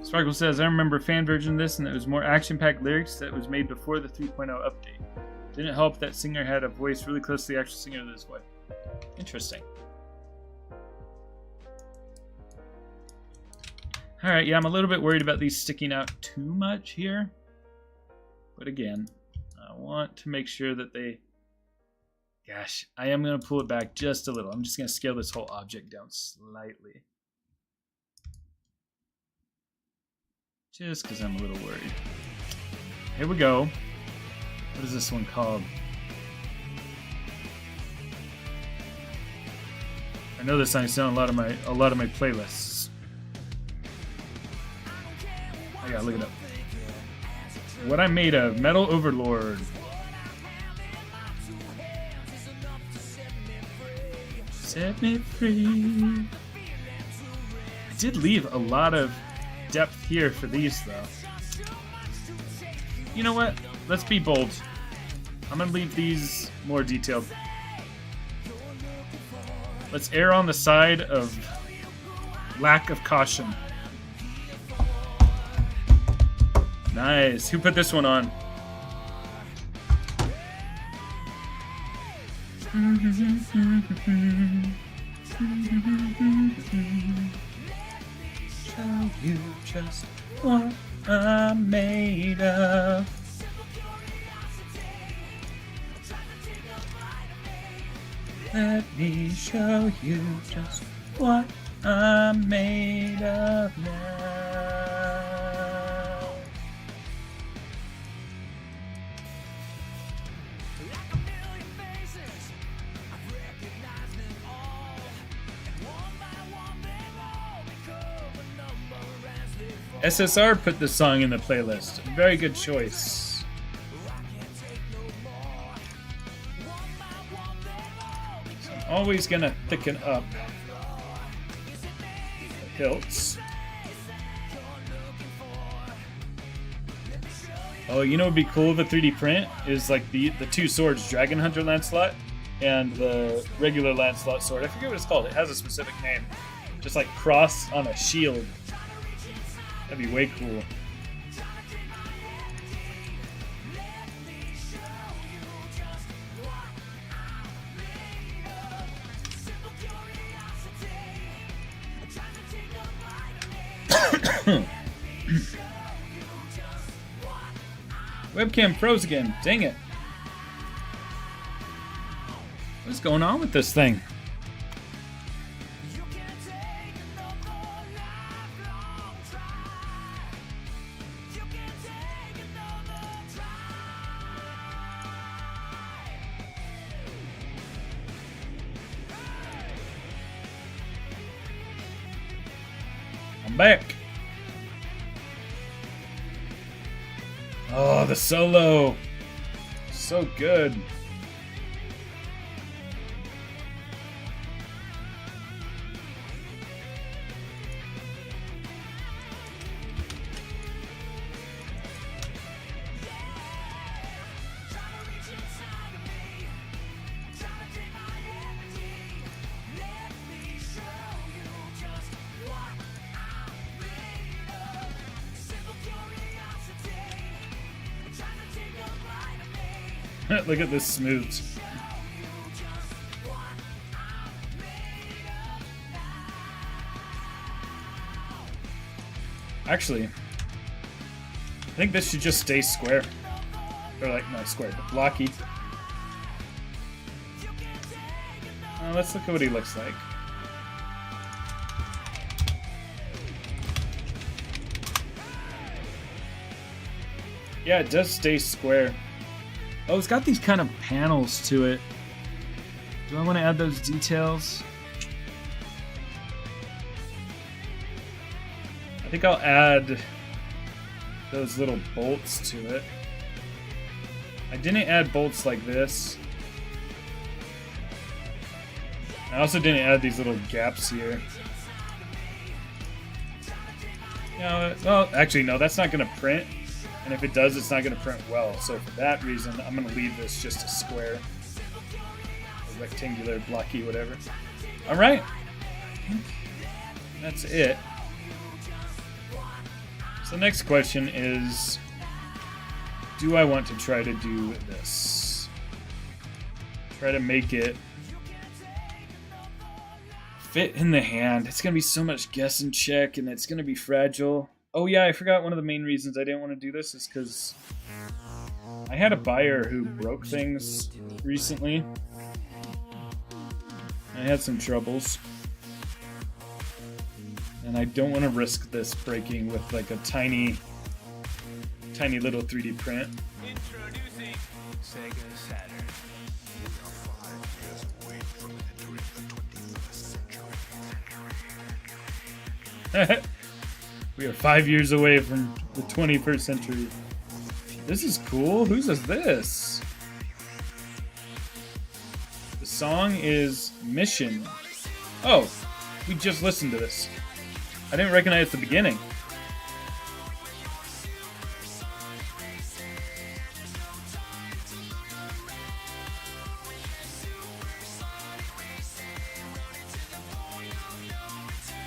Sparkle says, I remember a fan version of this and it was more action-packed lyrics that was made before the 3.0 update. Didn't help that singer had a voice really close to the actual singer of this way. Interesting. Alright, yeah, I'm a little bit worried about these sticking out too much here. But again, I want to make sure that they... Gosh, I am going to pull it back just a little. I'm just going to scale this whole object down slightly. Just because I'm a little worried. Here we go. What is this one called? I know this song's on a lot of my playlists. I gotta look it up. What I'm Made Of, Metal Overlord. Set me free. I did leave a lot of depth here for these though. You know what? Let's be bold. I'm gonna leave these more detailed. Let's err on the side of lack of caution. Nice. Who put this one on? Show you just what I'm made of. Let me show you just what I'm made of now. SSR put this song in the playlist. Very good choice. So I'm always gonna thicken up the hilts. Oh, you know what would be cool with a 3D print is like the two swords, Dragon Hunter Lancelot and the regular Lancelot sword. I forget what it's called. It has a specific name. Just like cross on a shield. That'd be way cool. Webcam froze again. Dang it. What's going on with this thing? I'm back. Oh, the solo. So good. Look at this smooth. Actually, I think this should just stay square. Or like, not square, but blocky. Let's look at what he looks like. Yeah, it does stay square. Oh, it's got these kind of panels to it. Do I want to add those details? I think I'll add those little bolts to it. I didn't add bolts like this. I also didn't add these little gaps here. No, well, actually, no, that's not going to print. And if it does, it's not going to print well. So for that reason, I'm going to leave this just a square. A rectangular, blocky, whatever. All right. That's it. So the next question is, do I want to try to do this? Try to make it fit in the hand. It's going to be so much guess and check, and it's going to be fragile. Oh yeah, I forgot one of the main reasons I didn't want to do this is because I had a buyer who broke things recently. I had some troubles. And I don't want to risk this breaking with like a tiny little 3D print. Introducing Sega Saturn. We are 5 years away from the 21st century. This is cool. Whose is this? The song is Mission. Oh, we just listened to this. I didn't recognize the beginning.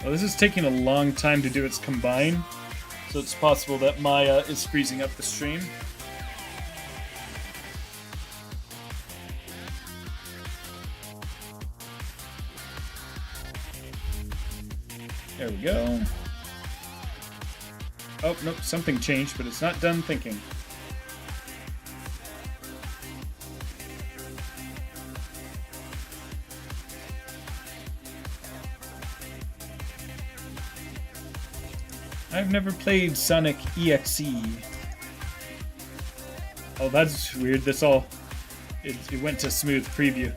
Well, this is taking a long time to do its combine, so it's possible that Maya is freezing up the stream. There we go. Oh, nope, something changed, but it's not done thinking. I've never played Sonic EXE. Oh, that's weird. This all... It went to smooth preview.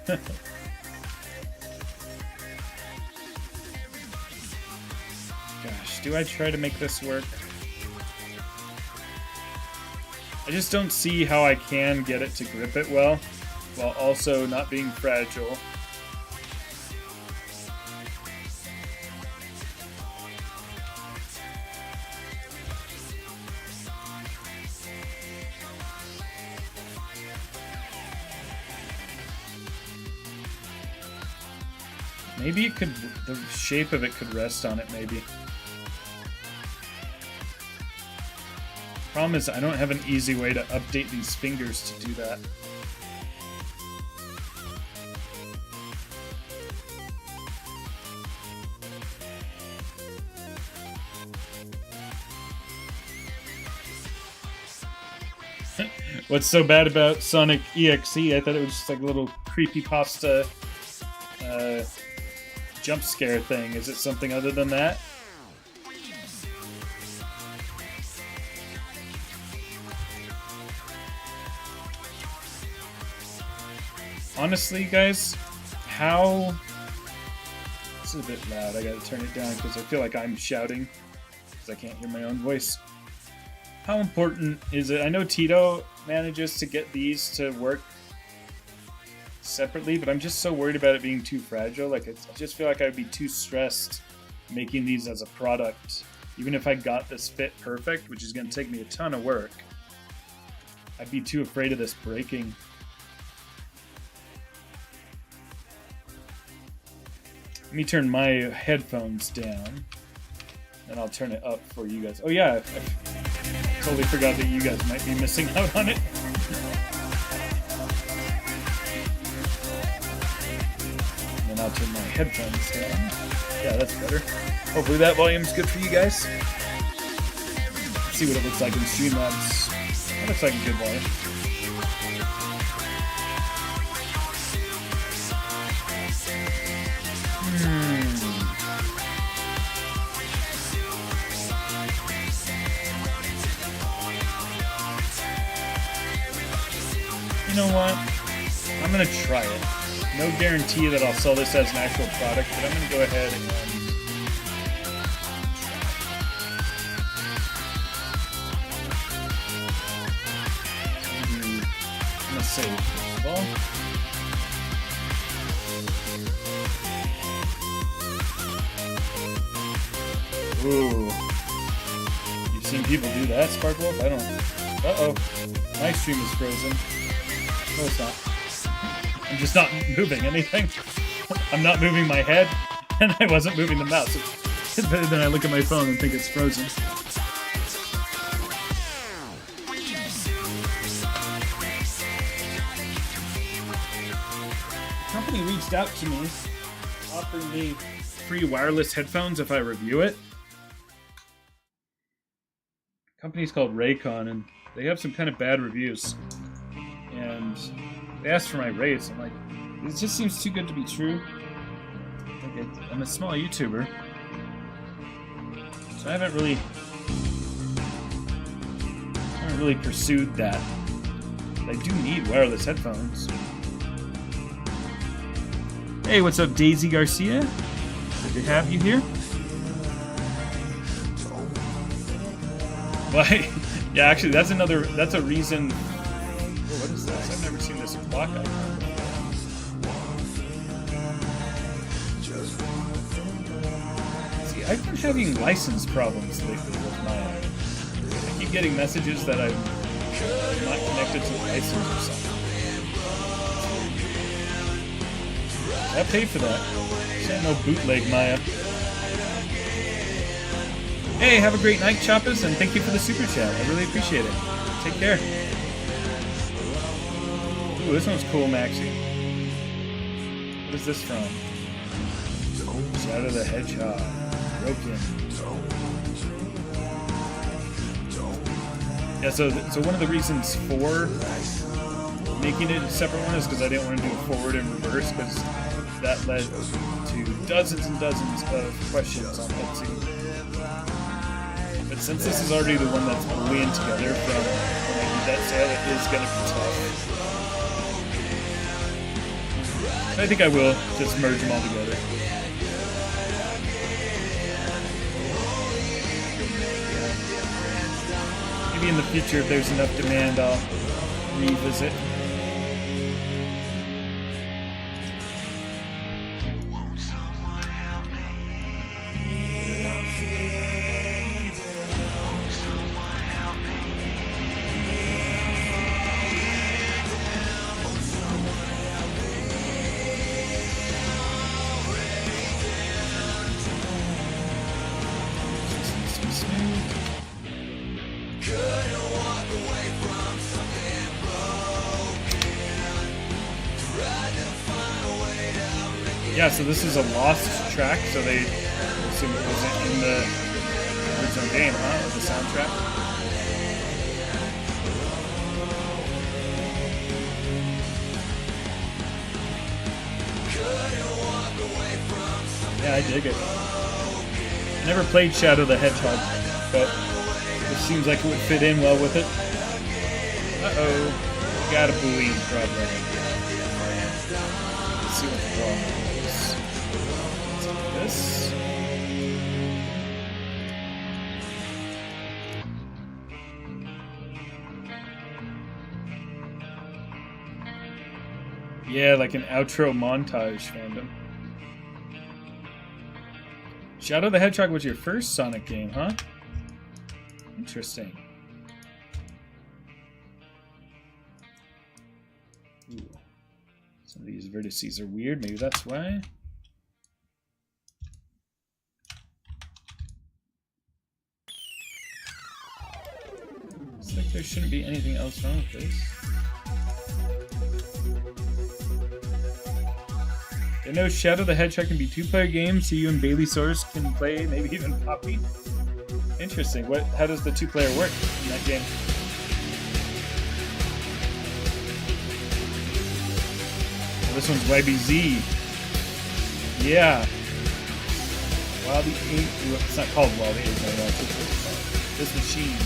Gosh, do I try to make this work? I just don't see how I can get it to grip it well, while also not being fragile. Maybe it could, the shape of it could rest on it, maybe. Problem is, I don't have an easy way to update these fingers to do that. What's so bad about Sonic EXE? I thought it was just like a little creepypasta jump scare thing. Is it something other than that? Honestly, guys, how... This is a bit loud. I gotta turn it down because I feel like I'm shouting because I can't hear my own voice. How important is it? I know Tito manages to get these to work separately, but I'm just so worried about it being too fragile. Like, I just feel like I'd be too stressed making these as a product. Even if I got this fit perfect, which is going to take me a ton of work, I'd be too afraid of this breaking. Let me turn my headphones down, and I'll turn it up for you guys. Oh yeah, I totally forgot that you guys might be missing out on it. And I'll turn my headphones down. Yeah, that's better. Hopefully that volume's good for you guys. Let's see what it looks like in Streamlabs. That looks like a good wire. You know what? I'm gonna try it. No guarantee that I'll sell this as an actual product, but I'm gonna go ahead and I'm gonna save first of all. Ooh. You've seen people do that, Sparkwolf? I don't. Uh-oh. My stream is frozen. No, it's not. I'm just not moving anything. I'm not moving my head, and I wasn't moving the mouse. Then I look at my phone and think it's frozen. The company reached out to me, offering me free wireless headphones if I review it. The company's called Raycon, and they have some kind of bad reviews. And they asked for my rates. I'm like, it just seems too good to be true. I'm a small YouTuber, so I haven't really pursued that. But I do need wireless headphones. Hey, what's up, Daisy Garcia? Good to have you here. Why? Yeah, actually, that's a reason. Oh, what is this? I've never seen this clock icon. See, I've been having license problems lately with my. I keep getting messages that I'm not connected to the license or something. I paid for that. This ain't no bootleg, Maya. Hey, have a great night, Choppas, and thank you for the super chat. I really appreciate it. Take care. Ooh, this one's cool, Maxie. What is this from? Shadow the Hedgehog. Broken. Yeah, so one of the reasons for making it a separate one is because I didn't want to do a forward and reverse, because that led to dozens and dozens of questions on Etsy. But since this is already the one that's bullying together from when I did that sale, it is going to be tough. I think I will just merge them all together. Maybe in the future, if there's enough demand, I'll revisit. Yeah, so this is a lost track, so they assume it wasn't in the original game, huh? Or the soundtrack. Yeah, I dig it. I never played Shadow the Hedgehog, but it seems like it would fit in well with it. Uh-oh. Got a bullying problem. Let's see what the problem is. This. Yeah, like an outro montage, fandom. Shadow the Hedgehog was your first Sonic game, huh? Interesting. Ooh. Some of these vertices are weird, maybe that's why. Looks like there shouldn't be anything else wrong with this. I know Shadow the Hedgehog can be two-player games, so you and Bailey Source can play, maybe even Poppy. Interesting. How does the 2-player work in that game? Oh, this one's YBZ. Yeah. Wild the 8. It's not called Wild the 8 anymore. It's just what it's called. This machine.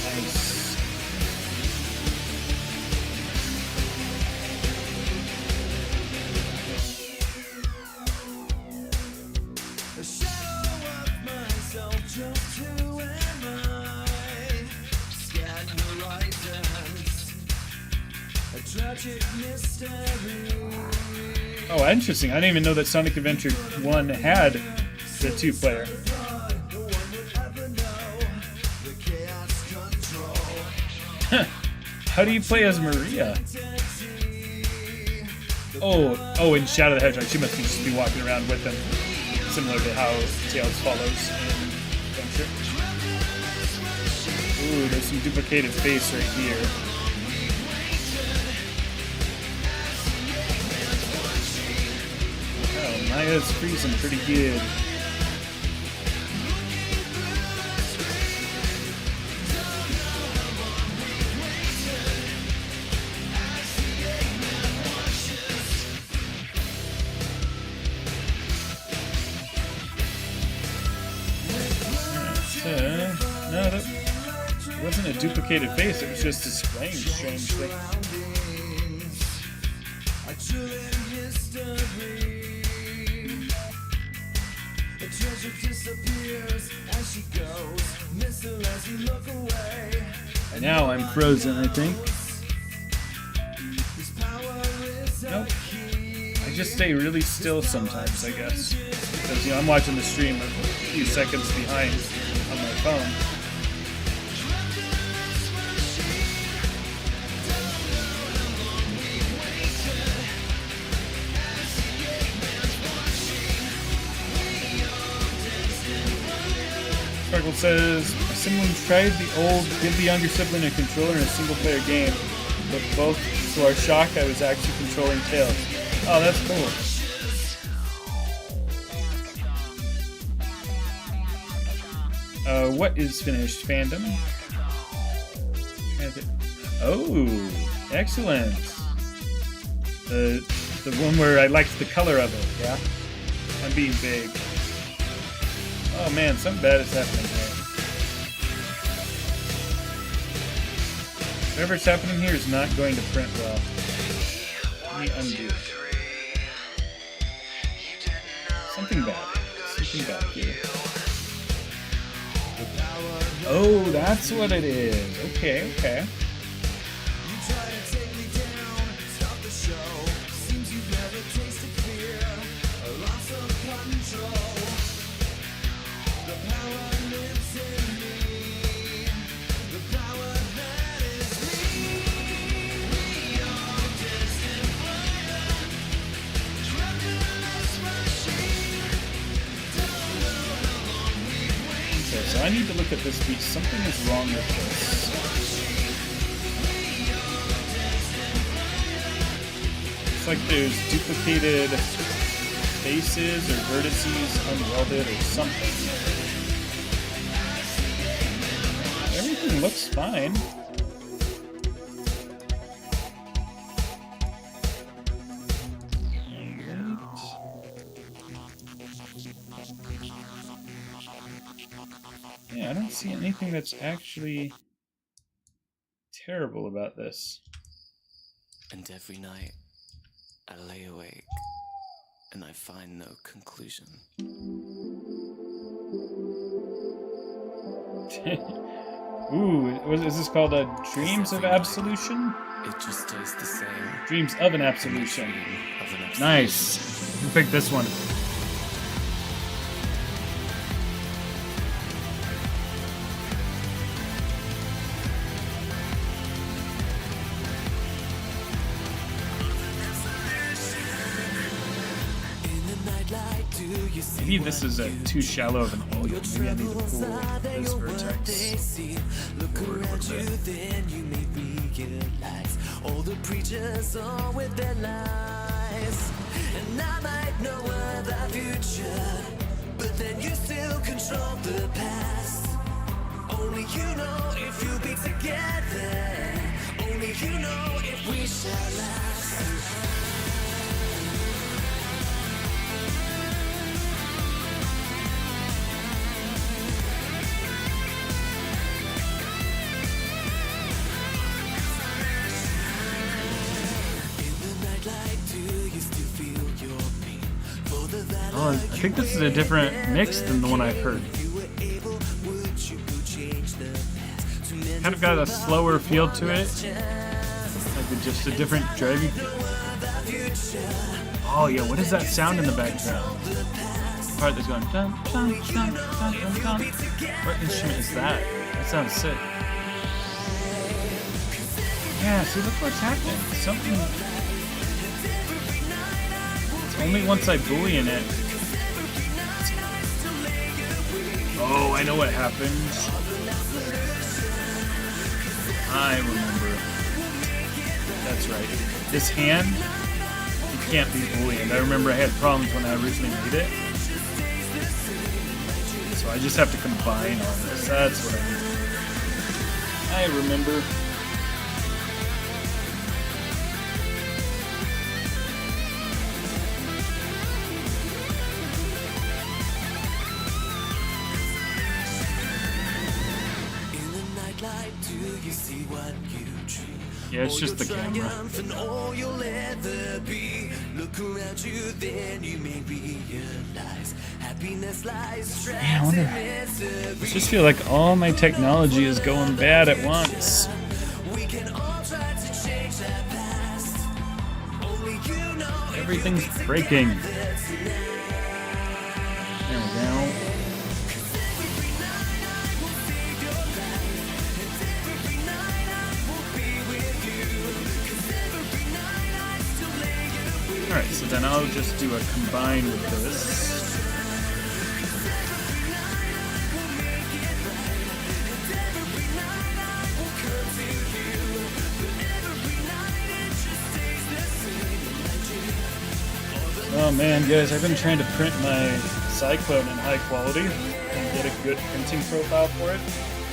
Nice. Oh, interesting. I didn't even know that Sonic Adventure 1 had the 2-player. How do you play as Maria? Oh, in Shadow the Hedgehog, she must just be walking around with them, similar to how Tails follows in Adventure. Ooh, there's some duplicated face right here. Oh, Maya's freezing pretty good. No, that wasn't a duplicated face, it was just displaying strangely. Now I'm frozen, I think. Nope. I just stay really still sometimes, I guess. Because, you know, I'm watching the stream a few seconds behind on my phone. Sparkle says, someone tried the old give the younger sibling a controller in a single-player game, but both to our shock, I was actually controlling Tails. Oh, that's cool. What is finished fandom? Oh, excellent. The one where I liked the color of it, yeah? I'm being vague. Oh man, something bad is happening here. Whatever's happening here is not going to print well. Let me undo it. Something bad. Something bad here. Oh, that's what it is. Okay, okay. So I need to look at this piece. Something is wrong with this. It's like there's duplicated faces or vertices unwelded or something. Everything looks fine. Yeah, I don't see anything that's actually terrible about this. And every night, I lay awake, and I find no conclusion. Ooh, is this called a Dreams of Absolution? It just stays the same. Dreams of an Absolution. Nice. You picked this one. Maybe this is too shallow of an angle. Maybe I need to pull this vertex forward a little bit. All the preachers are with their lies, And I might know of the future, but then you still control the past. Only you know if you'll be together. Only you know if we shall last. Oh, I think this is a different mix than the one I've heard. Kind of got a slower feel to it. Like just a different driving. Oh yeah, what is that sound in the background? The part that's going dun dun dun dun dun dun. What instrument is that? That sounds sick. Yeah, see, look what's happening. Something. It's only once I boolean it. Oh, I know what happened. I remember. That's right. This hand, it can't be boolean. I remember I had problems when I originally made it. So I just have to combine on this. That's what I mean. I remember. Yeah, it's just the camera. Man, I wonder. I just feel like all my technology is going bad at once. Everything's breaking. There we go. Alright, so then I'll just do a combine with this. Oh man, guys, I've been trying to print my Cyclone in high quality and get a good printing profile for it.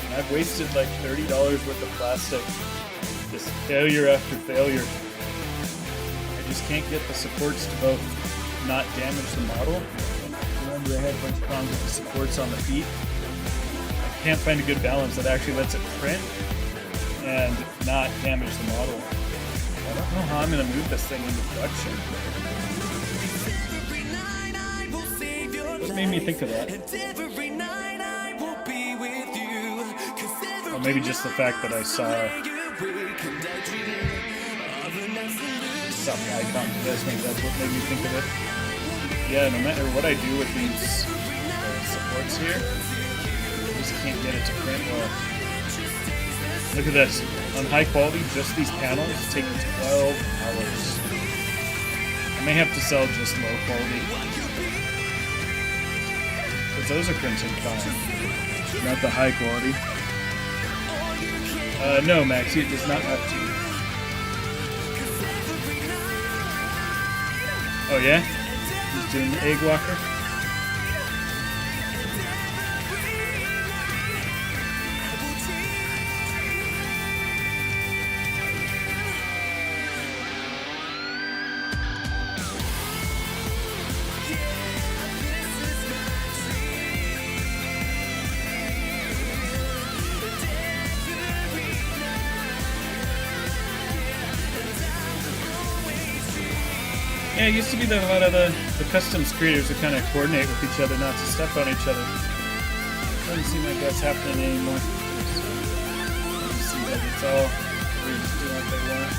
And I've wasted like $30 worth of plastic. Just failure after failure. I just can't get the supports to both not damage the model. Remember, I had a bunch of problems with the supports on the feet. I can't find a good balance that actually lets it print and not damage the model. I don't know how I'm going to move this thing into production. What made me think of that? Or maybe just the fact that I saw the icon for this, maybe that's what made me think of it. Yeah, no matter what I do with these supports here, I just can't get it to print well. Look at this. On high quality, just these panels take 12 hours. I may have to sell just low quality. But those are printing fine. Not the high quality. No, Maxie, it does not have to. Oh yeah? He's doing the egg walker? Yeah, it used to be that a lot of the customs creators would kind of coordinate with each other not to step on each other. Doesn't seem like that's happening anymore. You see that it's all everybody's just doing what they want.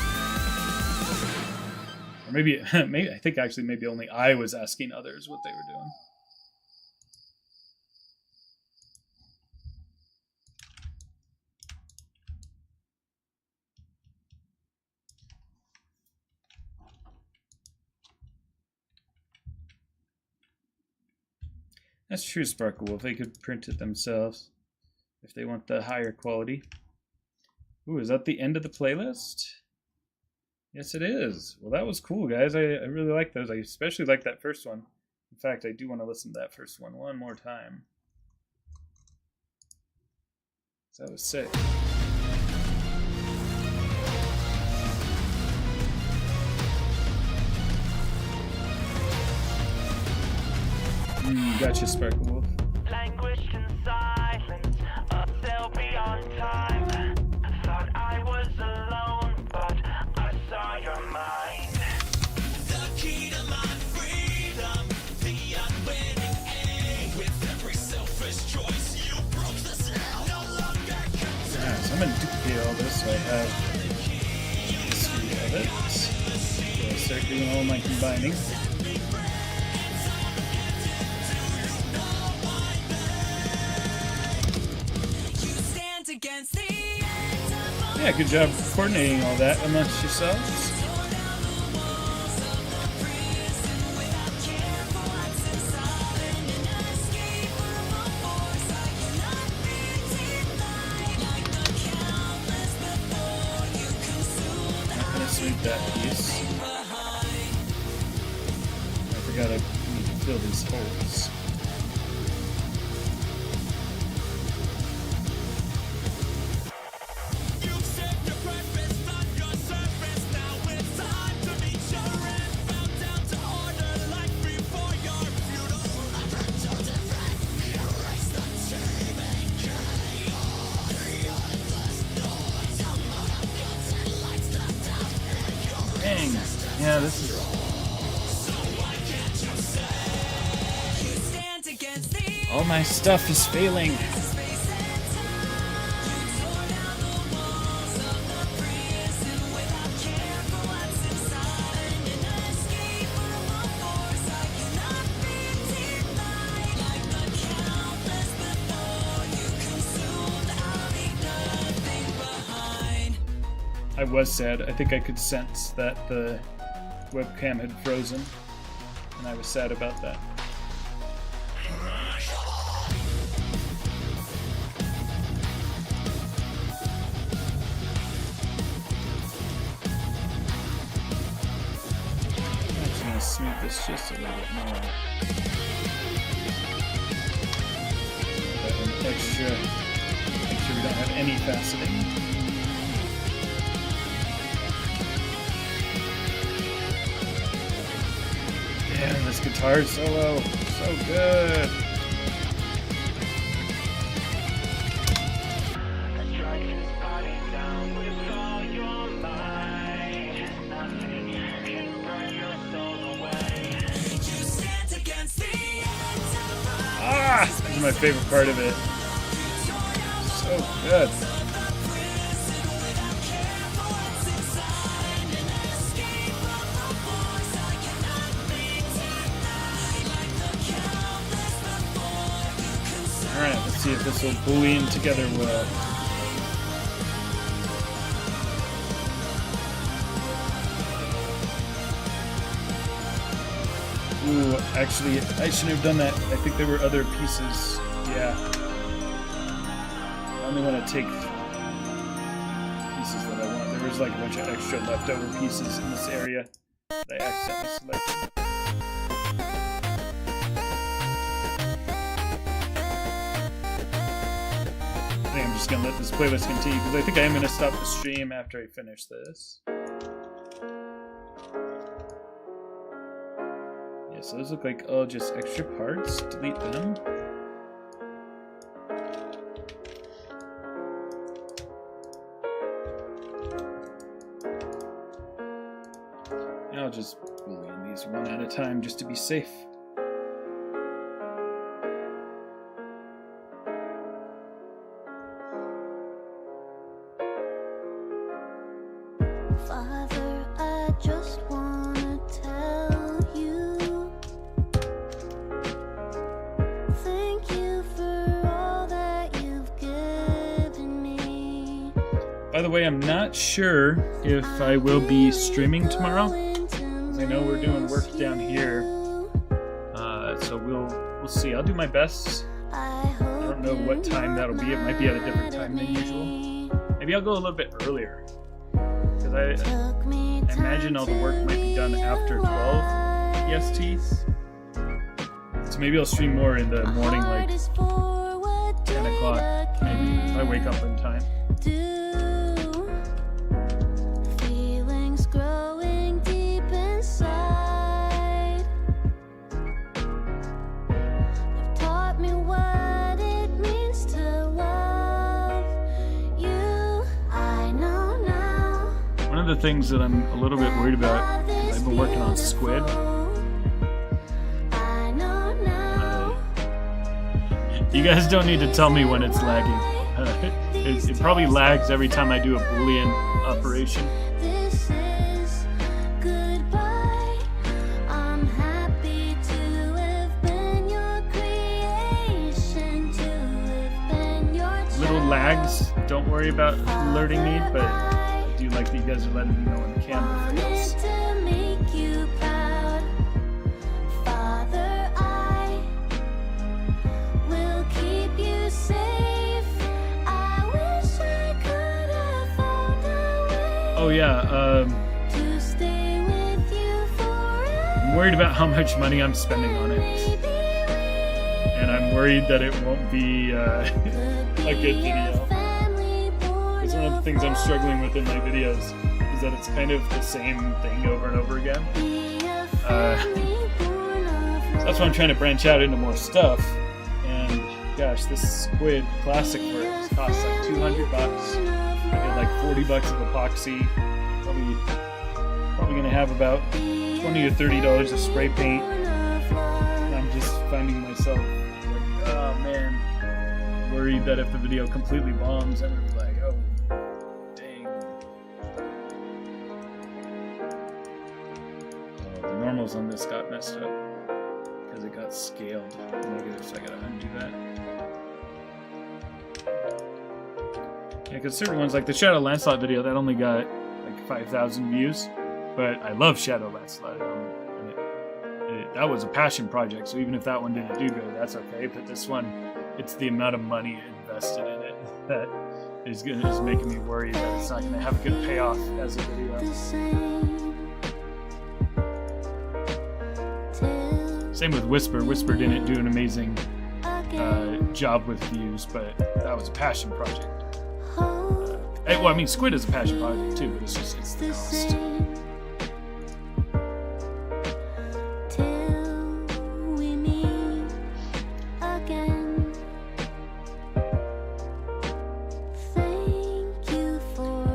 Or maybe I think actually maybe only I was asking others what they were doing. That's true, Sparkle Wolf. They could print it themselves if they want the higher quality. Ooh, is that the end of the playlist? Yes, it is. Well, that was cool, guys. I really like those. I especially like that first one. In fact, I do want to listen to that first one more time. That was sick. Gotcha, Sparkle Wolf. Languished in silence, a sail beyond time. Thought I was alone, but I saw your mind. The key to my freedom, the unwitting aim. With every selfish choice, you broke the cell. No longer Yeah, so I'm gonna duplicate all this so I have history of it. So I'll start doing all my combining. Yeah, good job coordinating all that amongst yourselves. I'm gonna sweep that piece. I forgot I need to fill these holes. Dang. Yeah, this is... all my stuff is failing. I was sad. I think I could sense that the webcam had frozen, and I was sad about that. I'm actually going to smooth this just a little bit more. That one extra. Make sure we don't have any faceting. Man, this guitar solo, so good. Strike his body down with all your might. Nothing can burn your soul away. You stand against the enterprise. Ah, this is my favorite part of it. So good. Alright, let's see if this will boolean together well. Ooh, actually, I shouldn't have done that. I think there were other pieces. Yeah. I only want to take pieces that I want. There was like a bunch of extra leftover pieces in this area that I accidentally selected. I think I'm just gonna let this playlist continue because I think I am gonna stop the stream after I finish this. Yeah, so those look like all just extra parts. Delete them. And I'll just boolean these one at a time just to be safe. Father, I just wanna tell you, thank you for all that you've given me. By the way, I'm not sure if I will be streaming tomorrow. I know we're doing work down here, so we'll see. I'll do my best. I don't know what time that'll be. It might be at a different time than usual. Maybe I'll go a little bit earlier. Because I imagine all the work might be done after 12 EST. So maybe I'll stream more in the morning, like 10 o'clock, maybe, if I wake up in time. Feelings growing deep inside. They've taught me what it means to love you. I know now. One of the things that I'm a little bit worried about, because I've been working on Squid. I know now. You guys don't need to tell me when it's lagging. It probably lags every time I do a Boolean operation. This is goodbye. I'm happy to have been your creation, to have been your Little lags, don't worry about alerting me, but I do like that you guys are letting me know when the camera wanted fails. to make you proud. Father, I will keep you safe. I wish I could have found a way Oh yeah, to stay with you forever. I'm worried about how much money I'm spending on it. And I'm worried that it won't be a good video. It's one of the things I'm struggling with in my videos, is that it's kind of the same thing over and over again. So that's why I'm trying to branch out into more stuff. And gosh, this Squid Classic Works costs like $200. I get like $40 of epoxy. Probably gonna have about $20 to $30 of spray paint. And I'm just finding myself like, oh man, worried that if the video completely bombs, I'm gonna be like, oh, dang. Oh, the normals on this got messed up because it got scaled negative, so I gotta undo that. Yeah, because certain ones, like the Shadow Lancelot video, that only got like 5,000 views, but I love Shadow Lancelot. That was a passion project, so even if that one didn't do good, that's okay. But this one, it's the amount of money invested in it that is making me worry that it's not going to have a good payoff as a video. Same with Whisper. Whisper didn't do an amazing job with views, but that was a passion project. Well, I mean, Squid is a passion project too, but it's the cost.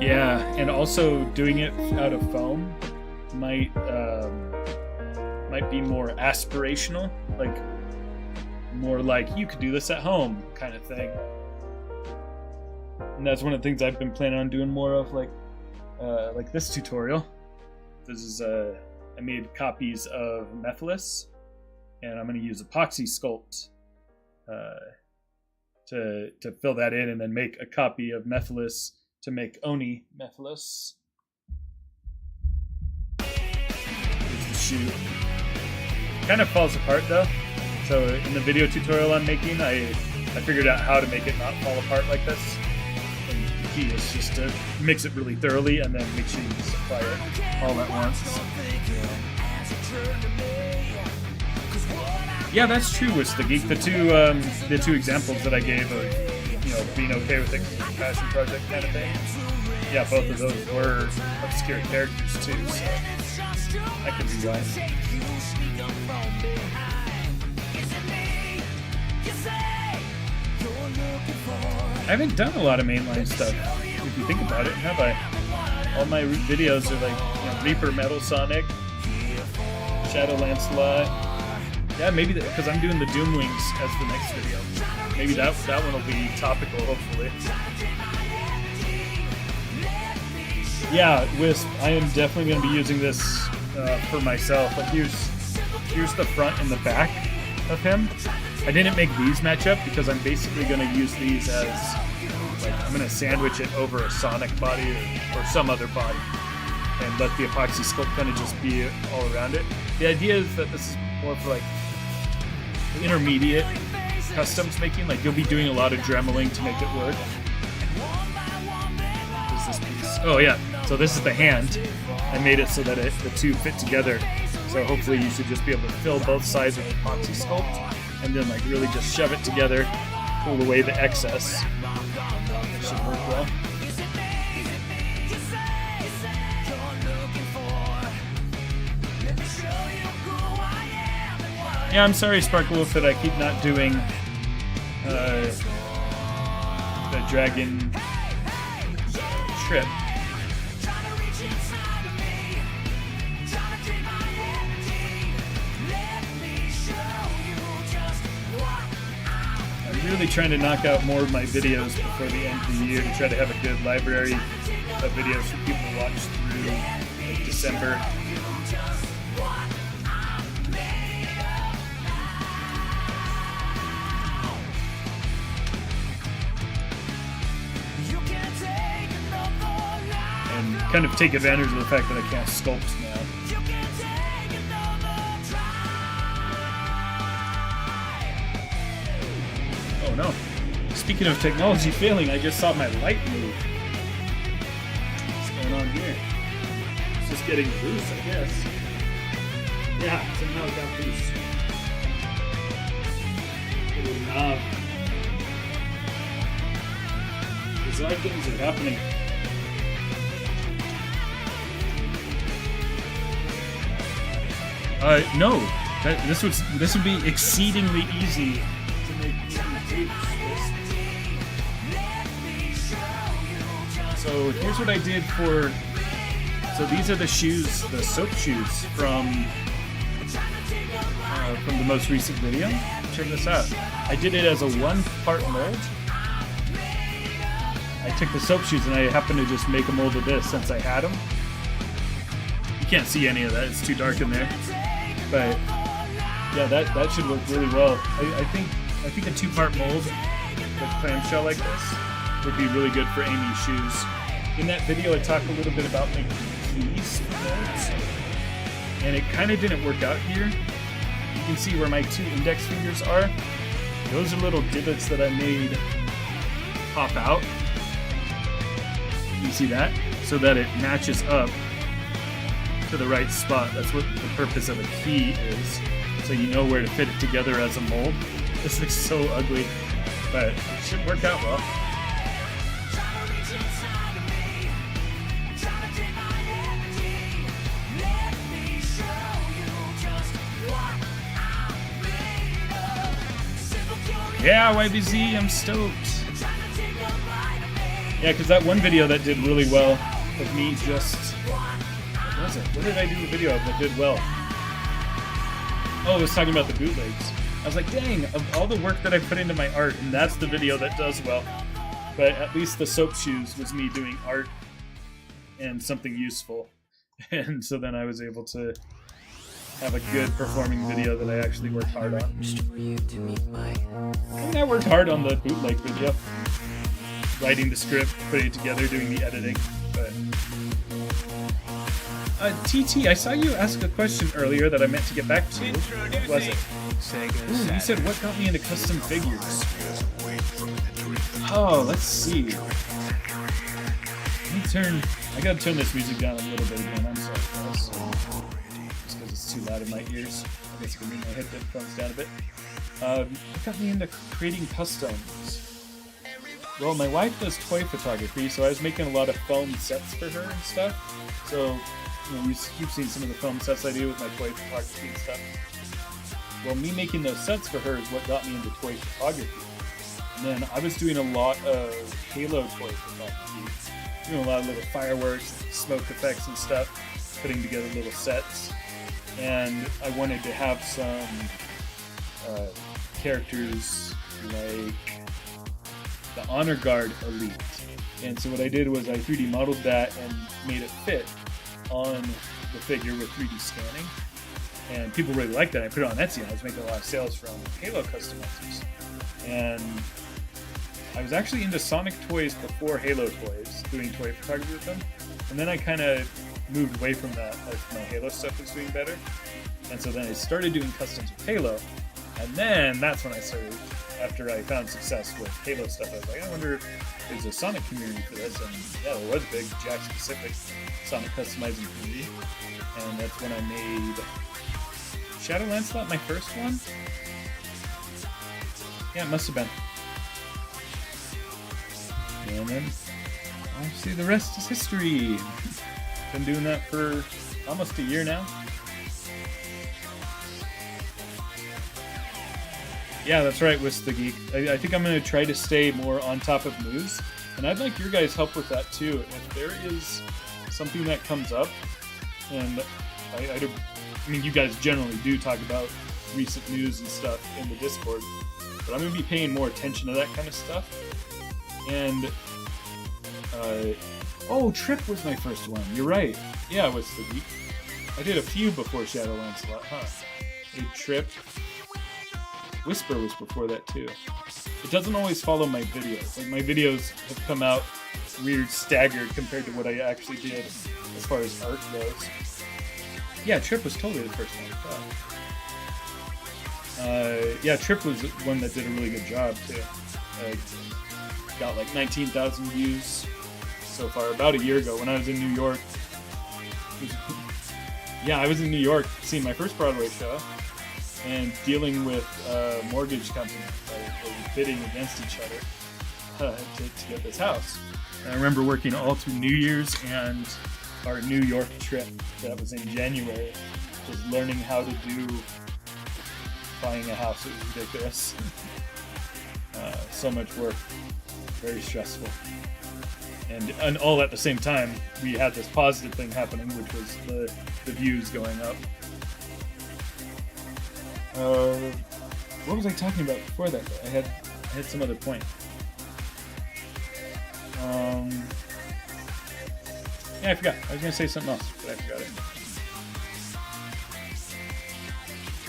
Yeah, and also doing it out of foam might be more aspirational, like more like you could do this at home kind of thing. And that's one of the things I've been planning on doing more of, like this tutorial. This is I made copies of Mephiles, and I'm going to use Epoxy Sculpt to fill that in, and then make a copy of Mephiles to make Oni Mephiles. Here's the shoe. Kind of falls apart though. So in the video tutorial I'm making, I figured out how to make it not fall apart like this. And the key is just to mix it really thoroughly and then make sure you just apply it all at once. Yeah, that's true, Wish the Geek. The two examples that I gave of, you know, being okay with it as a passion project kind of thing. Yeah, both of those were obscure characters too, so I could be right. I haven't done a lot of mainline stuff, if you think about it, have I? All my videos are like, you know, Reaper Metal Sonic, Shadow Lancelot. Yeah, maybe because I'm doing the Doomlings as the next video. Maybe that one will be topical, hopefully. Yeah, Wisp, I am definitely going to be using this for myself. Like here's the front and the back of him. I didn't make these match up because I'm basically going to use these as, like, I'm going to sandwich it over a Sonic body or some other body and let the epoxy sculpt kind of just be all around it. The idea is that this is more for like intermediate customs making, like you'll be doing a lot of dremeling to make it work. What is this piece? Oh yeah, So this is the hand. I made it so that the two fit together. So hopefully you should just be able to fill both sides with epoxy sculpt and then like really just shove it together, pull away the excess. It should work well. Yeah, I'm sorry, Sparklewolf, that I keep not doing the dragon trip. I'm really trying to knock out more of my videos before the end of the year to try to have a good library of videos for people to watch through like December. And kind of take advantage of the fact that I can't sculpt now. Oh no. Speaking of technology failing, I just saw my light move. What's going on here? It's just getting loose, I guess. Yeah, somehow it got loose. Little knob. Bizarre things are happening. No. This would be exceedingly easy to make So here's what I did for. So these are the shoes, the soap shoes from the most recent video. Check this out. I did it as a one-part mold. I took the soap shoes and I happened to just make a mold of this since I had them. You can't see any of that; it's too dark in there. But yeah, that should work really well. I think a two-part mold with clamshell like this would be really good for Amy's shoes. In that video, I talked a little bit about making keys molds, and it kind of didn't work out here. You can see where my two index fingers are. Those are little divots that I made pop out. You see that? So that it matches up to the right spot. That's what the purpose of a key is, so you know where to fit it together as a mold. This looks so ugly, but it should work out well. Yeah, YBZ, I'm stoked. Yeah, because that one video that did really well of me just... What was it? What did I do a video of that did well? Oh, I was talking about the bootlegs. I was like, dang, of all the work that I put into my art, and that's the video that does well. But at least the soap shoes was me doing art and something useful. And so then I was able to have a good performing video that I actually worked hard on. I mean, I worked hard on the bootleg video. Writing the script, putting it together, doing the editing. But TT, I saw you ask a question earlier that I meant to get back to. What was it? Ooh, you said, what got me into custom figures? Oh, let's see. I gotta turn this music down a little bit again. I'm sorry, guys. Just because it's too loud in my ears. I guess I can move my headphones down a bit. What got me into creating customs? Well, my wife does toy photography, so I was making a lot of foam sets for her and stuff. So, you've seen some of the foam sets I do with my toy photography and stuff. Well, me making those sets for her is what got me into toy photography. And then I was doing a lot of Halo toy photography, doing a lot of little fireworks, smoke effects and stuff, putting together little sets. And I wanted to have some characters like the Honor Guard Elite. And so what I did was I 3D modeled that and made it fit on the figure with 3D scanning. And people really liked that. I put it on Etsy and I was making a lot of sales from Halo customizers. And I was actually into Sonic toys before Halo toys, doing toy photography with them. And then I kind of moved away from that as my Halo stuff was doing better. And so then I started doing customs with Halo. And then that's when I started after I found success with Halo stuff, I was like, I wonder if there's a Sonic community for this, and yeah, there was a big Jack-specific Sonic customizing community, and that's when I made Shadow Lancelot my first one? Yeah, it must have been. And then, obviously the rest is history. Been doing that for almost a year now. Yeah, that's right, Wisp the Geek. I think I'm going to try to stay more on top of news, and I'd like your guys' help with that too. If there is something that comes up, and I mean, you guys generally do talk about recent news and stuff in the Discord, but I'm going to be paying more attention to that kind of stuff. And, oh, Trip was my first one. You're right. Yeah, it was the Geek. I did a few before Shadow Lancelot, huh? I did Trip. Whisper was before that too. It doesn't always follow my videos. Like, my videos have come out weird, staggered compared to what I actually did as far as art goes. Yeah, Trip was totally the first one I thought. Yeah, Trip was one that did a really good job too. Got like 19,000 views so far, about a year ago when I was in New York. Yeah, I was in New York seeing my first Broadway show and dealing with a mortgage company. They were bidding against each other to get this house. And I remember working all through New Year's and our New York trip that was in January, just learning how to do buying a house. It was ridiculous. So much work, very stressful. And all at the same time, we had this positive thing happening, which was the views going up. What was I talking about before that? I had some other point. Yeah, I forgot. I was gonna say something else, but I forgot it.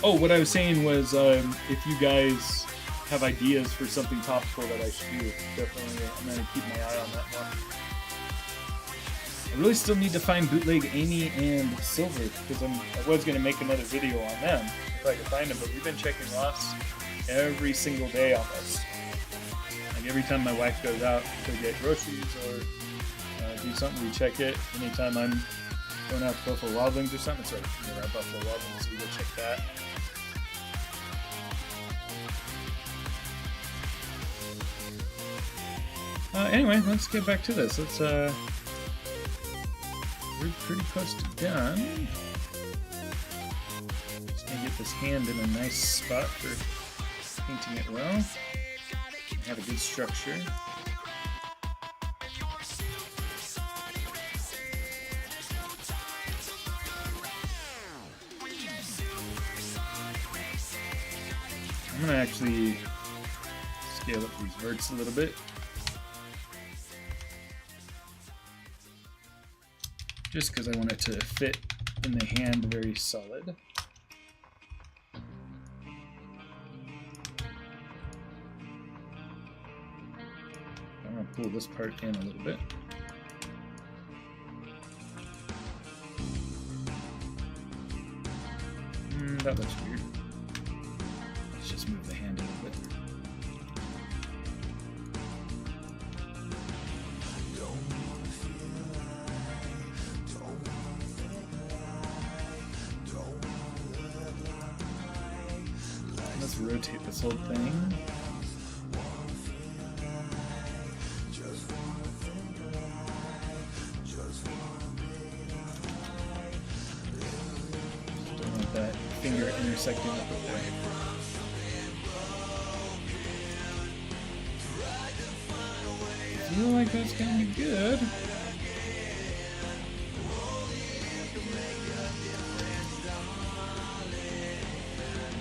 Oh, what I was saying was, if you guys have ideas for something topical that I should do, definitely I'm gonna keep my eye on that one. I really still need to find Bootleg Amy and Silver, because I was gonna make another video on them if I could find them, but we've been checking Ross every single day almost. Like every time my wife goes out to get groceries or do something, we check it. Anytime I'm going out to Buffalo Wild Wings or something, it's right near our Buffalo Wild Wings, so we go check that. Anyway, let's get back to this. We're pretty close to done. Just gonna get this hand in a nice spot for painting it well. Have a good structure. I'm gonna actually scale up these verts a little bit. Just because I want it to fit in the hand very solid. I'm going to pull this part in a little bit. That looks weird. Let's just move the hand a little bit. Let's rotate this whole thing. Don't want that finger intersecting up with there. I feel like that's gonna be good.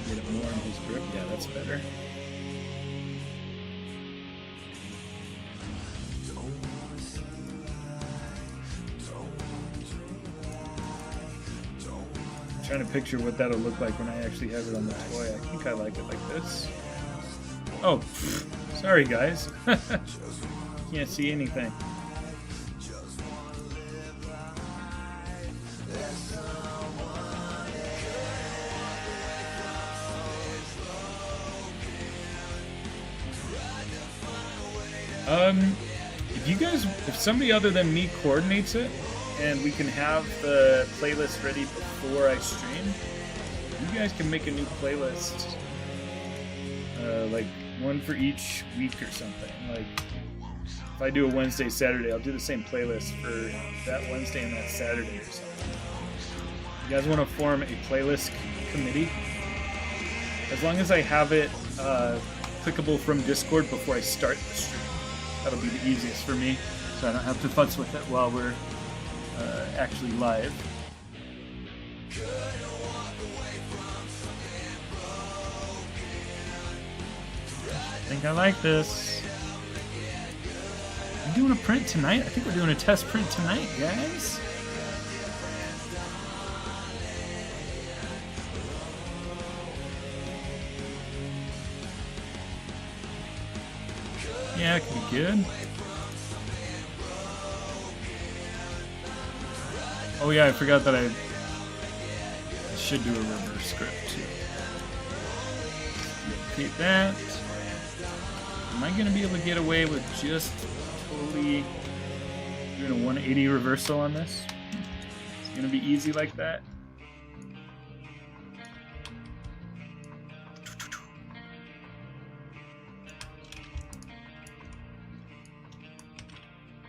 Get it more in his grip. Yeah, that's better. I'm trying to picture what that'll look like when I actually have it on the toy. I think I like it like this. Oh, sorry guys. Can't see anything. If somebody other than me coordinates it, and we can have the playlist ready before I stream, you guys can make a new playlist, like one for each week or something. Like, if I do a Wednesday, Saturday, I'll do the same playlist for that Wednesday and that Saturday or something. You guys want to form a playlist committee? As long as I have it clickable from Discord before I start the stream. That'll be the easiest for me, so I don't have to futz with it while we're actually live. I think I like this. Are we doing a print tonight? I think we're doing a test print tonight, guys. Yeah, it could be good. Oh yeah, I forgot that I should do a reverse script too. Repeat that. Am I gonna be able to get away with just totally doing a 180 reversal on this? It's gonna be easy like that.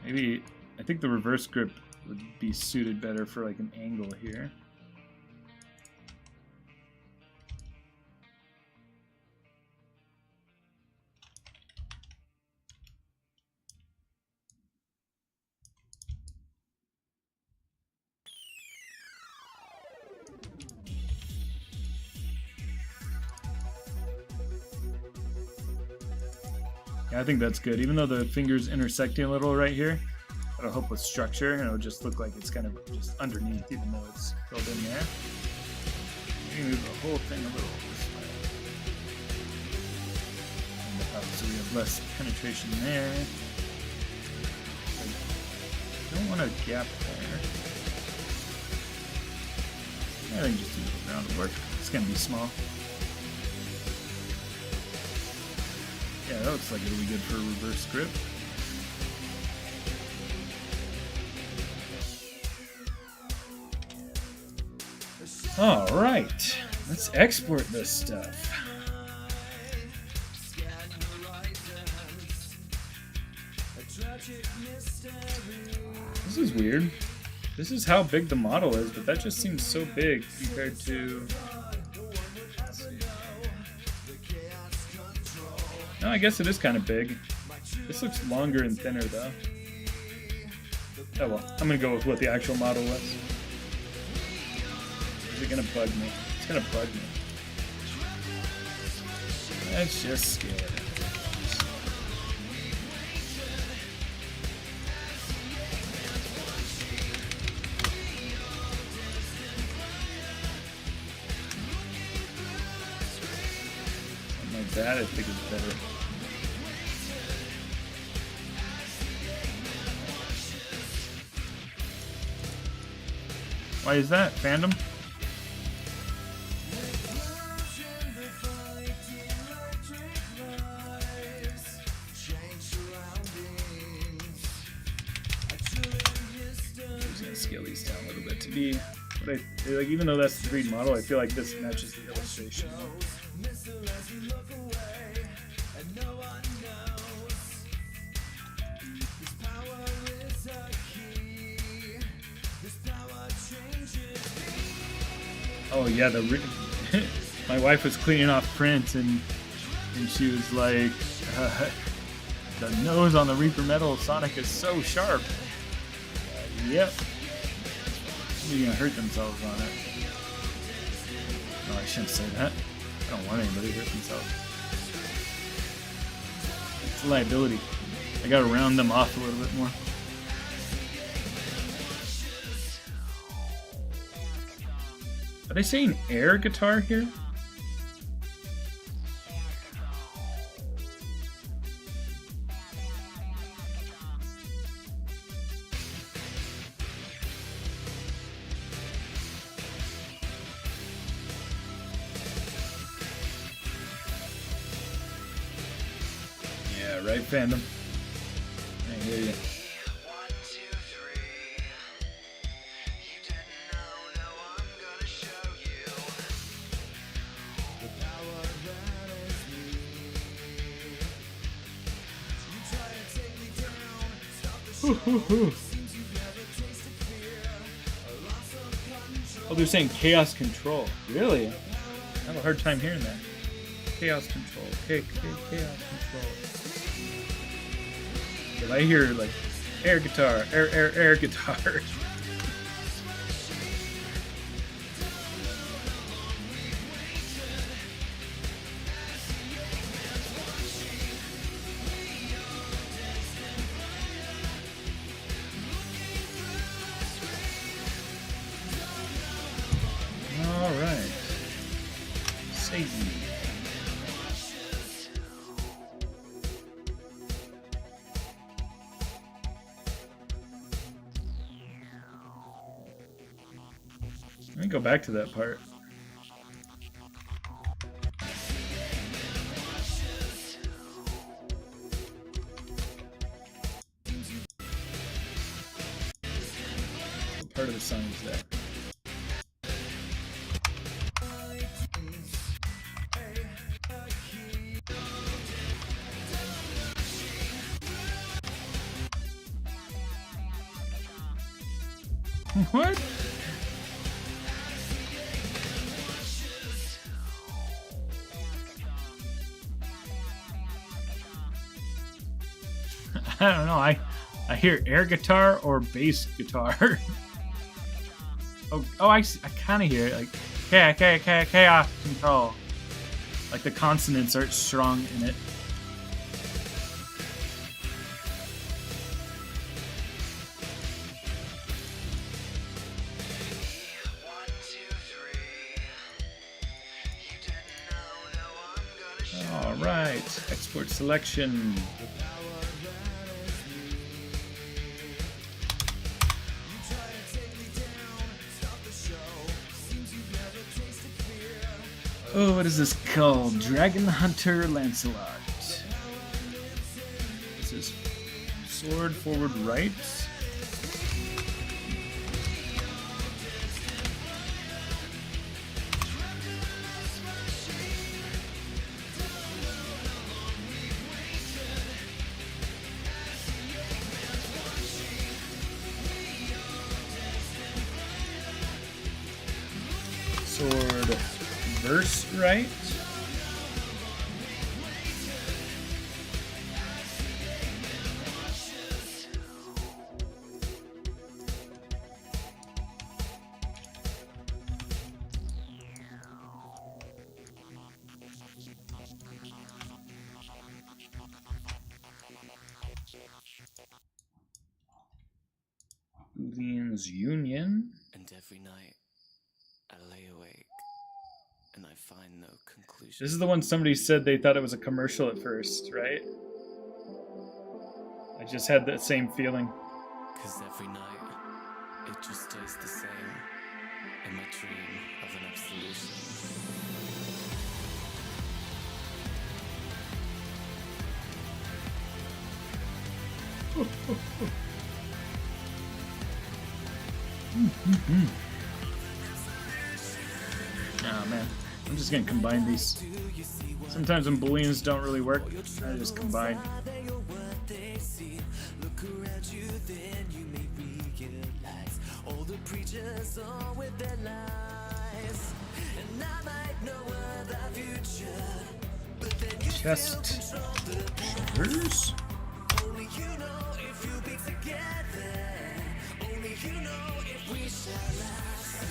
Maybe, I think the reverse grip would be suited better for like an angle here. Yeah, I think that's good. Even though the finger's intersecting a little right here, that'll help with structure, and it'll just look like it's kind of just underneath, even though it's filled in there. Maybe move the whole thing a little this way. So we have less penetration there. I don't want a gap there. I think just a little round will work. It's gonna be small. Yeah, that looks like it'll be good for a reverse grip. Alright, let's export this stuff. This is weird. This is how big the model is, but that just seems so big compared to... No, I guess it is kind of big. This looks longer and thinner, though. Oh well, I'm gonna go with what the actual model was. Is it gonna bug me? It's gonna bug me. That's just scary. Something like that, I think is better. Why is that, fandom? I'm just gonna scale these down a little bit to be, but like, even though that's the 3D model, I feel like this matches the illustration. Oh yeah, my wife was cleaning off prints and she was like, the nose on the Reaper Metal Sonic is so sharp. Yep. Somebody's gonna hurt themselves on it. No, I shouldn't say that. I don't want anybody to hurt themselves. It's a liability. I gotta round them off a little bit more. Are they saying air guitar here? Yeah, right, fandom. I hear you. 1, 2, 3. You didn't know, now I'm gonna show you the power that is me. You try to take me down, stop the show. Seems you've never tasted fear. A loss of control. Oh, they're saying chaos control. Really? I have a hard time hearing that. Chaos control. Chaos control. But I hear like air guitar, air guitar. All right. Satan. Let me go back to that part. What part of the song is that? What? I don't know. I hear air guitar or bass guitar. I kind of hear it like chaos control. Like the consonants are strong in it. All right, export selection. Oh, what is this called? Dragon Hunter Lancelot. This is sword forward right. Sword verse right. Boolean's union. And every night I lay awake and I find no conclusion. This is the one somebody said they thought it was a commercial at first, right? I just had that same feeling. Cause every night it just stays the same in my dream of an absolution. Oh man, I'm just gonna combine these. Sometimes when booleans don't really work, I just combine. Look around you, then you may realize all the preachers are with their lies. And I might know the future, but then you Chest, still control the past. shoulders. Only you know if you'll be together. Only you know if we shall last.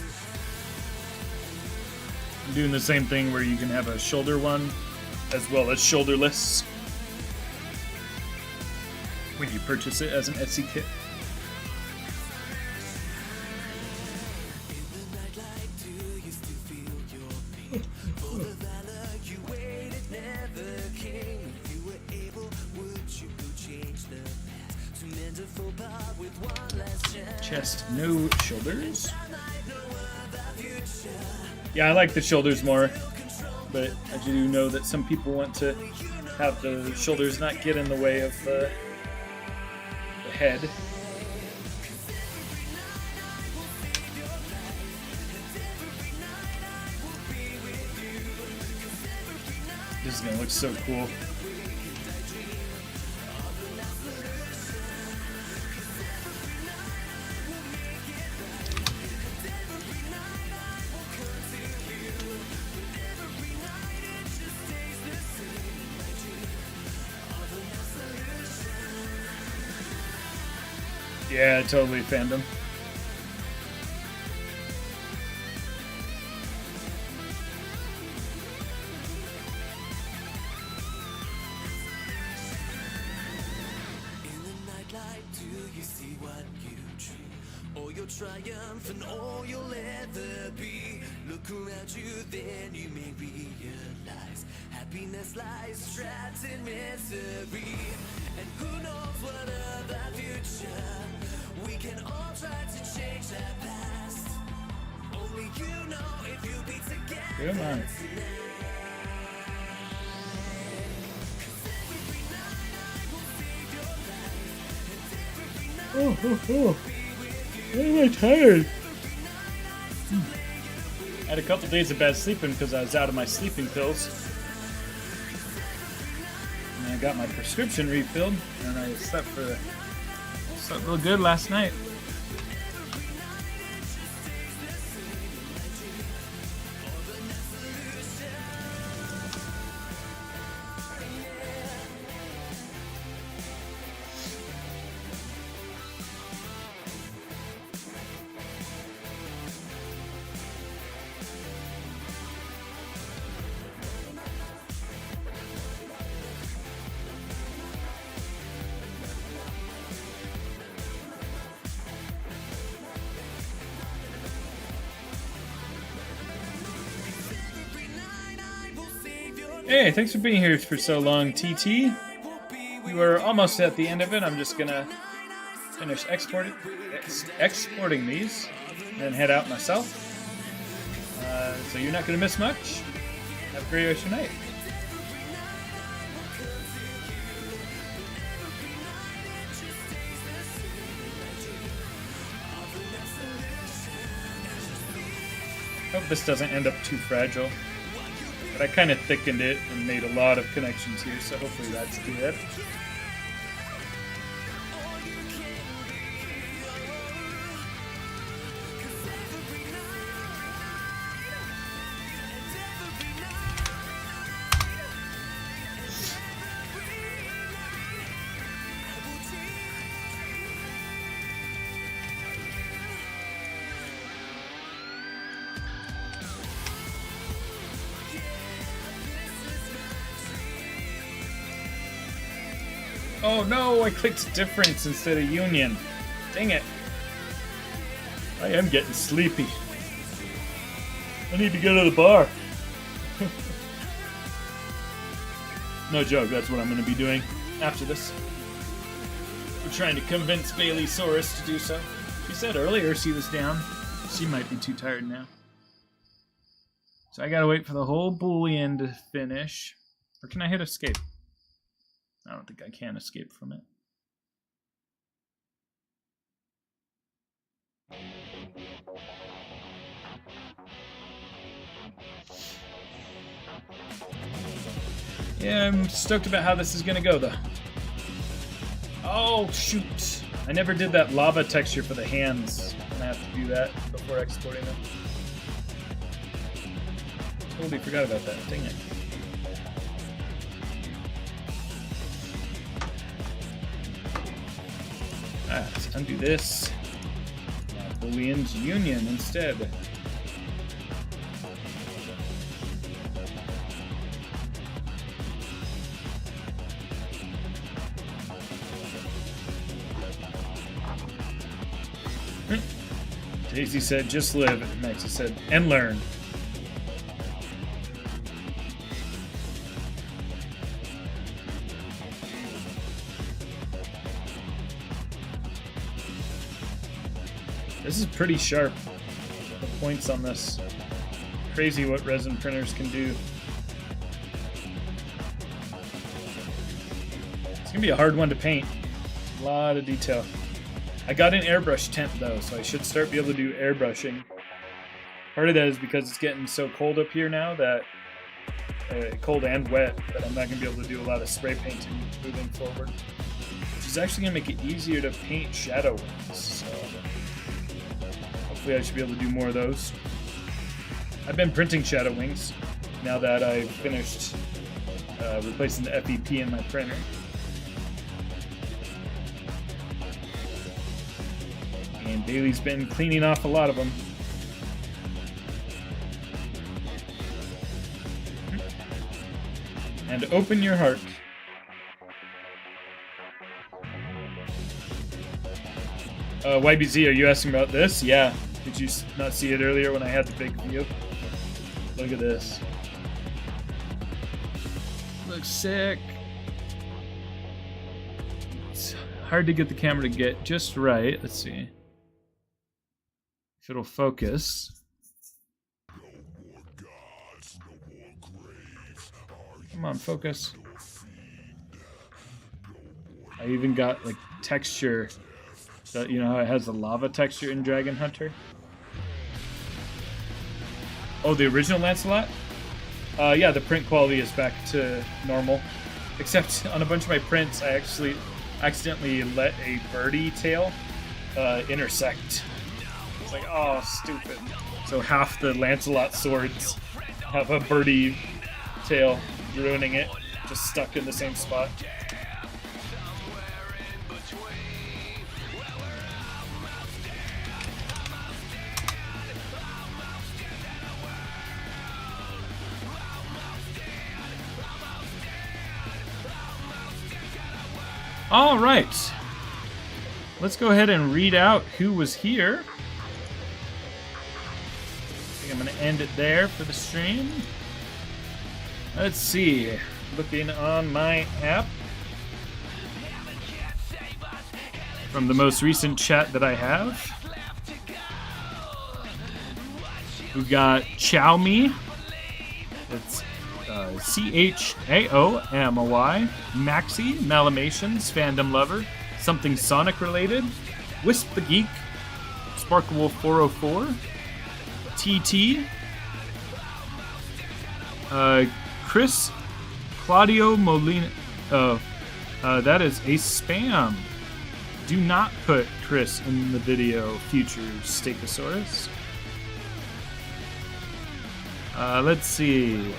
I'm doing the same thing where you can have a shoulder one as well as shoulderless when you purchase it as an Etsy kit. In the nightlight, do you still feel your pain? For the valor you waited never came. If you were able, would you go change the past? To mend a faux pas with one last chance. Chest, no shoulders. I might know the future. Yeah, I like the shoulders more, but I do know that some people want to have the shoulders not get in the way of the head. This is gonna look so cool. Yeah, totally fandom. In the nightlight, do you see what you dream? All your triumph and all you'll ever be. Look around you, then you may realize happiness lies trapped in misery. And who knows what other future we can all try to change that past. Only you know if you be together. Come on. Oh. Why am I tired? I had a couple days of bad sleeping because I was out of my sleeping pills. And I got my prescription refilled, and I slept real good last night. Hey, thanks for being here for so long, TT. We were almost at the end of it. I'm just gonna finish exporting these, and then head out myself. So you're not gonna miss much. Have a great rest of your night. Hope this doesn't end up too fragile. But I kind of thickened it and made a lot of connections here, so hopefully that's good. Oh no, I clicked difference instead of union. Dang it. I am getting sleepy. I need to go to the bar. No joke, that's what I'm going to be doing after this. We're trying to convince Bailey Saurus to do so. She said earlier she was down. She might be too tired now. So I gotta wait for the whole Boolean to finish. Or can I hit escape? I don't think I can escape from it. Yeah, I'm stoked about how this is gonna go, though. Oh, shoot! I never did that lava texture for the hands. I'm gonna have to do that before exporting them. Totally forgot about that. Dang it. Let's undo this. Boolean's union instead. Daisy said, just live. Maxie said, and learn. This is pretty sharp, the points on this. Crazy what resin printers can do. It's gonna be a hard one to paint. A lot of detail. I got an airbrush tent though, so I should start be able to do airbrushing. Part of that is because it's getting so cold up here now that cold and wet that I'm not going to be able to do a lot of spray painting moving forward, which is actually going to make it easier to paint shadow wings. So hopefully I should be able to do more of those. I've been printing shadow wings now that I've finished replacing the FEP in my printer. And Bailey's been cleaning off a lot of them. And open your heart. YBZ, are you asking about this? Yeah. Did you not see it earlier when I had the big view? Look at this. Looks sick. It's hard to get the camera to get just right. Let's see if it'll focus. Come on, focus. I even got like texture. That, you know how it has the lava texture in Dragon Hunter? Oh, the original Lancelot? Yeah, the print quality is back to normal. Except on a bunch of my prints, I actually accidentally let a birdie tail intersect. It's like, oh, stupid. So half the Lancelot swords have a birdie tail, ruining it. Just stuck in the same spot. All right, let's go ahead and read out who was here. I think I'm going to end it there for the stream. Let's see, looking on my app. From the most recent chat that I have, we got Chaomi. It's CHAOMY, Maxi, Malamations, Fandom Lover, Something Sonic Related, Wisp the Geek, Sparklewolf 404, TT, Chris Claudio Molina. That is a spam. Do not put Chris in the video, future Stegosaurus. Let's see.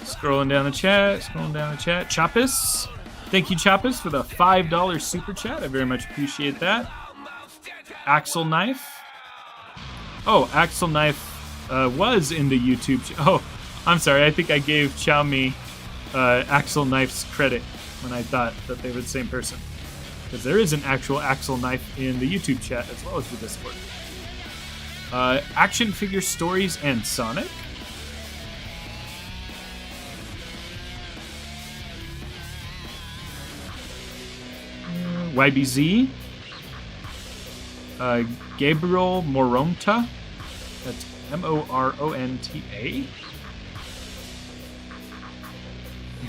Scrolling down the chat. Chappis. Thank you, Chappis, for the $5 super chat. I very much appreciate that. Axel Knife. Oh, Axel Knife was in the YouTube. Oh, I'm sorry. I think I gave Xiaomi Axel Knife's credit when I thought that they were the same person. Because there is an actual Axel Knife in the YouTube chat as well as the Discord. Action Figure Stories and Sonic. YBZ. Gabriel Moronta. That's Moronta.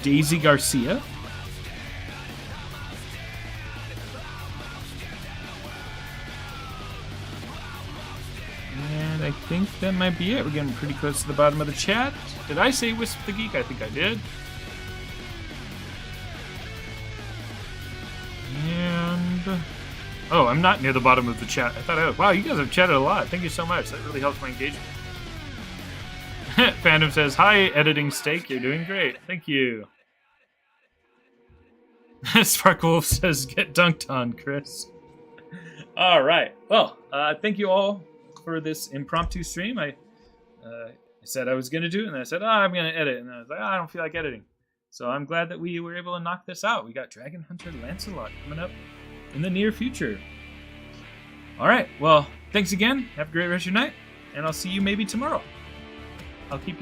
Daisy Garcia. And I think that might be it. We're getting pretty close to the bottom of the chat. Did I say Wisp the Geek? I think I did. And oh, I'm not near the bottom of the chat. I thought I was. Wow, you guys have chatted a lot. Thank you so much. That really helps my engagement. Fandom says, hi, editing steak. You're doing great. Thank you. Sparkwolf says, get dunked on, Chris. All right. Well, thank you all for this impromptu stream. I said I was going to do it, and then I said, I'm going to edit. And then I was like, I don't feel like editing. So I'm glad that we were able to knock this out. We got Dragon Hunter Lancelot coming up in the near future. All right. Well, thanks again. Have a great rest of your night, and I'll see you maybe tomorrow. I'll keep y'all